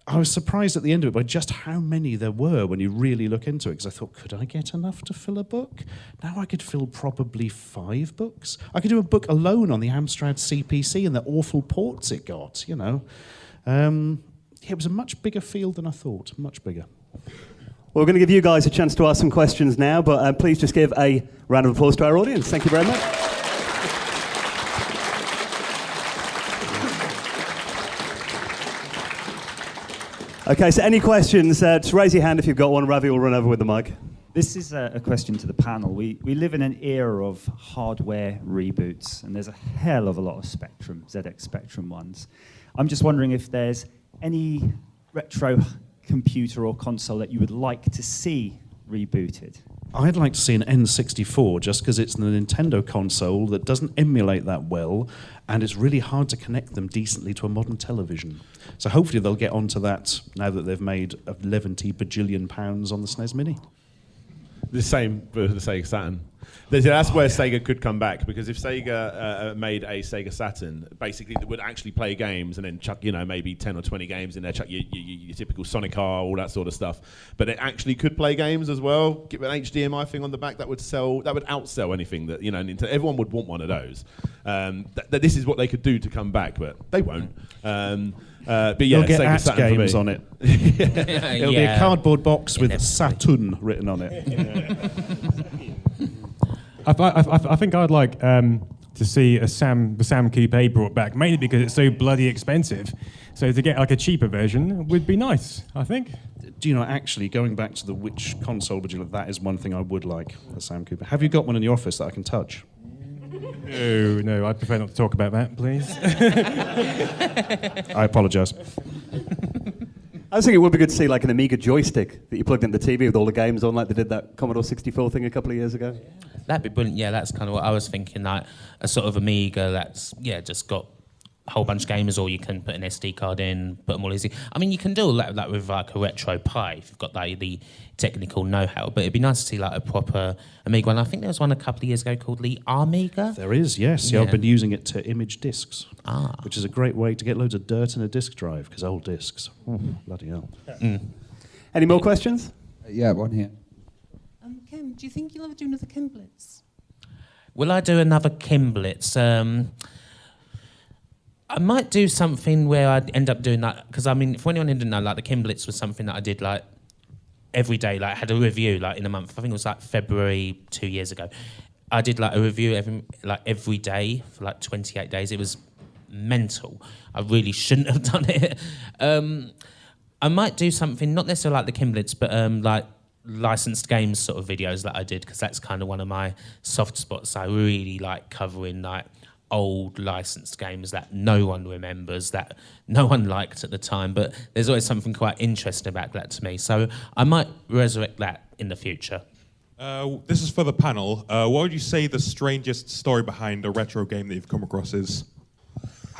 I was surprised at the end of it by just how many there were when you really look into it, because I thought, could I get enough to fill a book? Now I could fill probably 5 books. I could do a book alone on the Amstrad CPC and the awful ports it got, It was a much bigger field than I thought, much bigger. Well, we're going to give you guys a chance to ask some questions now, but please just give a round of applause to our audience. Thank you very much. Okay, so any questions? Just raise your hand if you've got one. Ravi will run over with the mic. This is a question to the panel. We live in an era of hardware reboots, and there's a hell of a lot of Spectrum, ZX Spectrum ones. I'm just wondering if there's any retro computer or console that you would like to see rebooted. I'd like to see an N64 just because it's a Nintendo console that doesn't emulate that well, and it's really hard to connect them decently to a modern television. So hopefully they'll get onto that now that they've made £11 bajillion on the SNES Mini. The same for the Sega Saturn. That's where Sega could come back, because if Sega made a Sega Saturn, basically that would actually play games and then chuck, maybe 10 or 20 games in there, chuck your typical Sonic car, all that sort of stuff. But it actually could play games as well. Give an HDMI thing on the back that would outsell anything that everyone would want one of those. This is what they could do to come back, but they won't. But yeah, you'll get Sega Saturn games on it. It'll be a cardboard box with Saturn written on it. I think I'd like to see the Sam Coupe brought back, mainly because it's so bloody expensive. So to get like a cheaper version would be nice, I think. Do you know, actually, going back to which console would you like, that is one thing I would like, a Sam Coupe. Have you got one in your office that I can touch? No, I'd prefer not to talk about that, please. I apologise. I was thinking it would be good to see like an Amiga joystick that you plugged into the TV with all the games on, like they did that Commodore 64 thing a couple of years ago. That'd be brilliant. Yeah, that's kind of what I was thinking, like a sort of Amiga that's, just got a whole bunch of games, or you can put an SD card in, put them all easy. I mean, you can do all that with like a retro Pi if you've got like the technical know-how, but it'd be nice to see like a proper Amiga one. I think there was one a couple of years ago called the Amiga. There is, yes. Yeah. I've been using it to image discs, which is a great way to get loads of dirt in a disk drive, because old discs, bloody hell. Any more questions? Yeah, one here. Kim, do you think you'll ever do another Kimblitz? Will I do another Kimblitz? I might do something where I'd end up doing that, because I mean, for anyone who didn't know, like the Kimblitz was something that I did like every day, like had a review like in a month. I think it was like February 2 years ago. I did like a review every day for like 28 days. It was mental. I really shouldn't have done it. I might do something, not necessarily like the Kimblitz, but like licensed games sort of videos that I did, because that's kind of one of my soft spots. I really like covering like old licensed games that no one remembers, that no one liked at the time, but there's always something quite interesting about that to me. So I might resurrect that in the future. This is for the panel. What would you say the strangest story behind a retro game that you've come across is?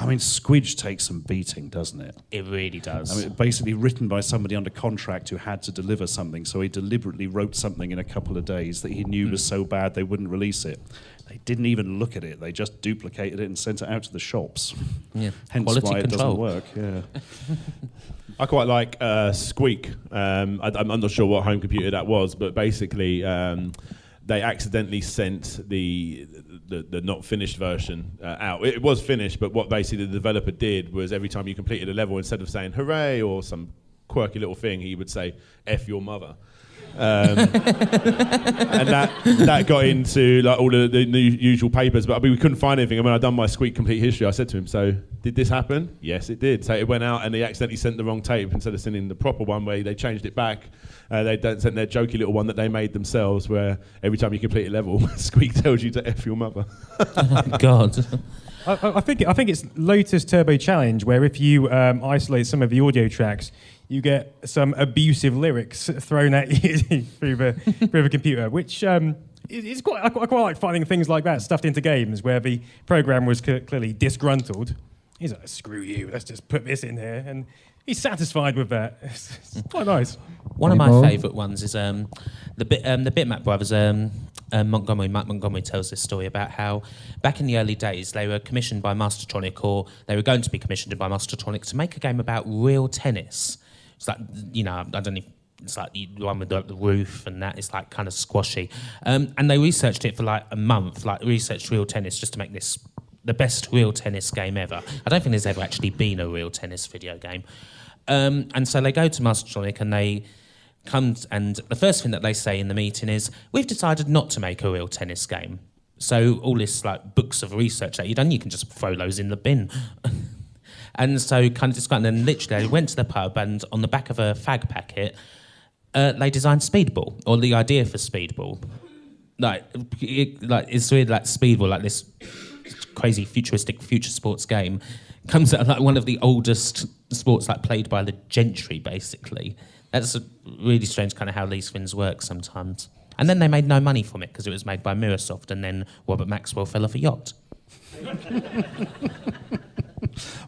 I mean, Squidge takes some beating, doesn't it? It really does. I mean, basically written by somebody under contract who had to deliver something, so he deliberately wrote something in a couple of days that he knew was so bad they wouldn't release it. They didn't even look at it. They just duplicated it and sent it out to the shops. Yeah. Hence Quality why it control. doesn't work. Yeah. I quite like Squeak. I'm not sure what home computer that was, but basically they accidentally sent the not finished version out. It was finished, but what basically the developer did was every time you completed a level, instead of saying hooray or some quirky little thing, he would say F your mother. And that got into like all the usual papers, but I mean, we couldn't find anything. And when I'd done my Squeak complete history, I said to him, so did this happen? Yes, it did. So it went out and they accidentally sent the wrong tape instead of sending the proper one, where they changed it back. They sent their jokey little one that they made themselves, where every time you complete a level, Squeak tells you to F your mother. God. I think it's Lotus Turbo Challenge, where if you isolate some of the audio tracks, you get some abusive lyrics thrown at you through the computer, which is quite. I quite like finding things like that stuffed into games where the program was clearly disgruntled. He's like, "Screw you! Let's just put this in here," and he's satisfied with that. It's quite nice. One of my favourite ones is the Bitmap brothers. Mike Montgomery tells this story about how back in the early days they were commissioned by Mastertronic, or they were going to be commissioned by Mastertronic to make a game about real tennis. It's like, I don't know, it's like the one with the roof and that. It's like kind of squashy. And they researched it for like a month, like researched real tennis just to make this the best real tennis game ever. I don't think there's ever actually been a real tennis video game. And so they go to Mastertronic and they come, and the first thing that they say in the meeting is, we've decided not to make a real tennis game. So all this like books of research that you've done, you can just throw those in the bin. And so kind of just and then literally they went to the pub, and on the back of a fag packet, they designed Speedball, or the idea for Speedball. It's really like Speedball, like this crazy futuristic future sports game, comes out like one of the oldest sports like played by the gentry, basically. That's a really strange kind of how these things work sometimes. And then they made no money from it because it was made by Mirrorsoft, and then Robert Maxwell fell off a yacht.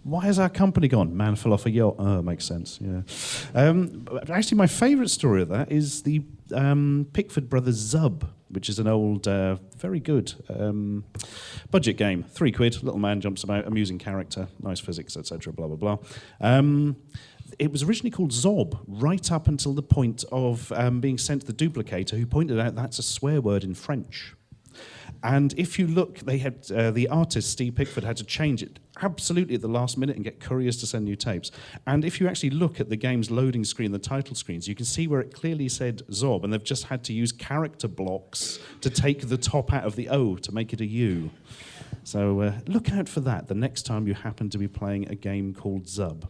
Why has our company gone? Man fell off a yacht. Oh, makes sense, yeah. Actually, my favourite story of that is the Pickford Brothers Zub, which is an old, very good budget game. £3, little man jumps about, amusing character, nice physics, etc. Blah blah blah. It was originally called Zob, right up until the point of being sent to the duplicator, who pointed out that's a swear word in French. And if you look, they had the artist Steve Pickford had to change it absolutely at the last minute and get couriers to send new tapes. And if you actually look at the game's loading screen, the title screens, you can see where it clearly said Zob, and they've just had to use character blocks to take the top out of the O to make it a U. So look out for that the next time you happen to be playing a game called Zub.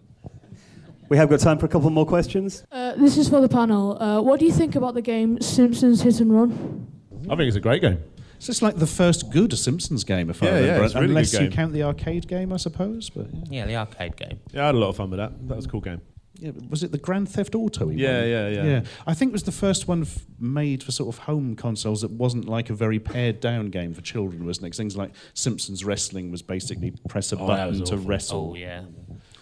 We have got time for a couple more questions. This is for the panel. What do you think about the game Simpsons Hit and Run? I think it's a great game. So it's like the first good Simpsons game, if I remember. Yeah, it's a really unless good game. you count the arcade game, I suppose. But Yeah, the arcade game. Yeah, I had a lot of fun with that. That was a cool game. yeah, was it the Grand Theft Auto? Yeah. I think it was the first one made for sort of home consoles that wasn't like a very pared down game for children, wasn't it? 'Cause things like Simpsons Wrestling was basically press a button to wrestle. Oh, yeah.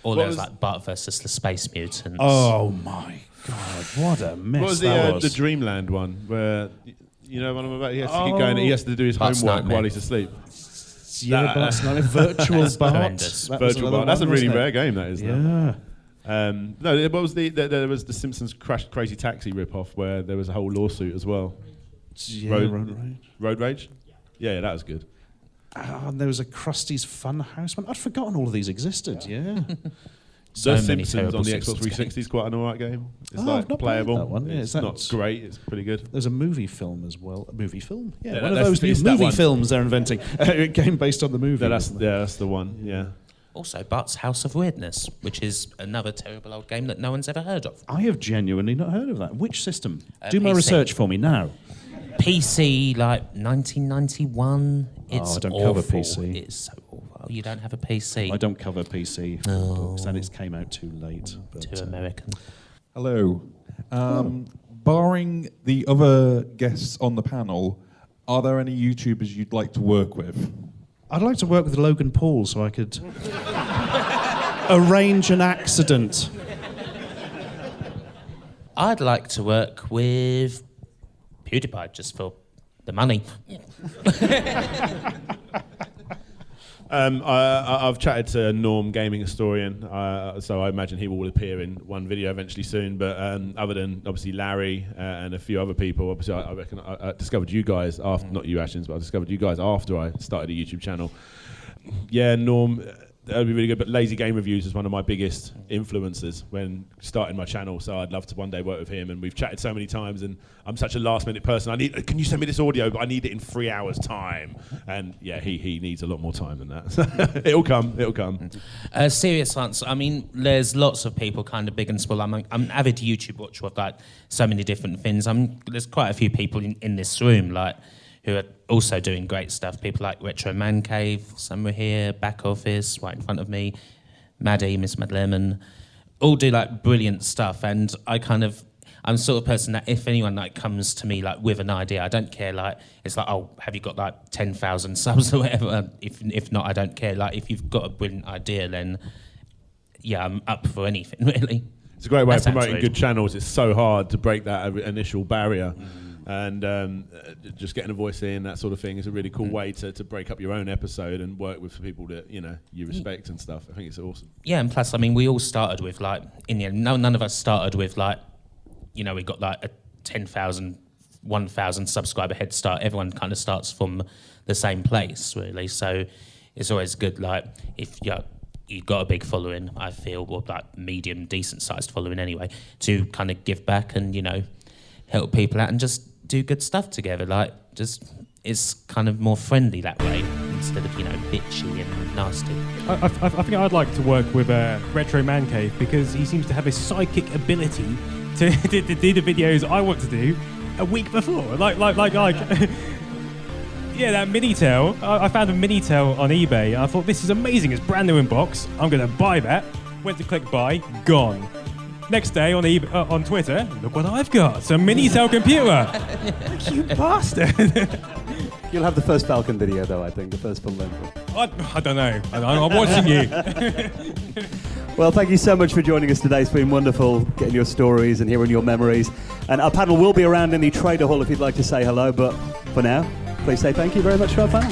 Or there was like Bart versus the Space Mutants. Oh, my God. What a mess What was that was. the Dreamland one where... You know what I'm about? He has to keep going. He has to do his Bart's homework Nightmare. while he's asleep. Yeah, Bart's Nightmare. Virtual Bart. horrendous. Virtual Bart. That's a really rare game, that is. Yeah. No, what was there was the Simpsons Crazy Taxi rip-off where there was a whole lawsuit as well. Yeah, Road Rage. Road Rage? Yeah, that was good. And there was a Krusty's Fun House one. I'd forgotten all of these existed, yeah. So The many Simpsons terrible on the Xbox Simpsons 360 is quite an alright game. It's Oh, like I've not played playable. that one. Yeah, it's not great. It's pretty good. There's a movie film as well. A movie film? Yeah, Yeah, one of that's- those new it's that movie one. films they're inventing. A game based on the movie. That's the one. Yeah. Also, Bart's House of Weirdness, which is another terrible old game that no one's ever heard of. I have genuinely not heard of that. Which system? Do my PC. research for me now. PC, like 1991. It's I don't awful. cover PC. It's so awful. You don't have a PC. I don't cover PC books, and it's came out too late. But, Too American. Hello. Barring the other guests on the panel, are there any YouTubers you'd like to work with? I'd like to work with Logan Paul so I could arrange an accident. I'd like to work with PewDiePie just for the money. I've chatted to Norm, gaming historian, so I imagine he will appear in one video eventually soon. But other than obviously Larry and a few other people, obviously I reckon I discovered you guys after, not you Ashens, but I discovered you guys after I started a YouTube channel. Yeah, Norm, that would be really good. But Lazy Game Reviews is one of my biggest influences when starting my channel. So I'd love to one day work with him. And we've chatted so many times. And I'm such a last minute person. Can you send me this audio? But I need it in 3 hours time. And yeah, he needs a lot more time than that. It'll come. Serious answer. I mean, there's lots of people kind of big and small. I'm an avid YouTube watcher of like so many different things. There's quite a few people in this room like who are also doing great stuff. People like Retro Man Cave, somewhere here, Back Office, right in front of me, Maddie, Miss Mad Lemon, all do like brilliant stuff. And I'm the sort of person that if anyone like comes to me like with an idea, I don't care. Like it's like, oh, have you got like 10,000 subs or whatever? If not, I don't care. Like if you've got a brilliant idea, then yeah, I'm up for anything really. It's a great way That of sounds promoting rude. good channels. It's so hard to break that initial barrier. And just getting a voice in, that sort of thing, is a really cool way to break up your own episode and work with people that you respect and stuff. I think it's awesome. Yeah, and plus, I mean, we all started with like, in the end, none of us started with like, we got like a 10,000, 1,000 subscriber head start. Everyone kind of starts from the same place, really. So it's always good, like, if you've got a big following, I feel, or like medium, decent sized following anyway, to kind of give back and, help people out and just do good stuff together. Like, just, it's kind of more friendly that way instead of, bitchy and nasty. I think I'd like to work with Retro Man Cave because he seems to have a psychic ability to do the videos I want to do a week before. Like yeah, that Minitel. I found a Minitel on eBay. I thought, this is amazing. It's brand new in box. I'm going to buy that. Went to click buy, gone. Next day on on Twitter, look what I've got. It's a Minitel computer. You bastard. You'll have the first Falcon video, though, I think, the first full length. I don't know. I'm watching you. Well, thank you so much for joining us today. It's been wonderful getting your stories and hearing your memories. And our panel will be around in the Trader Hall if you'd like to say hello. But for now, please say thank you very much to our panel.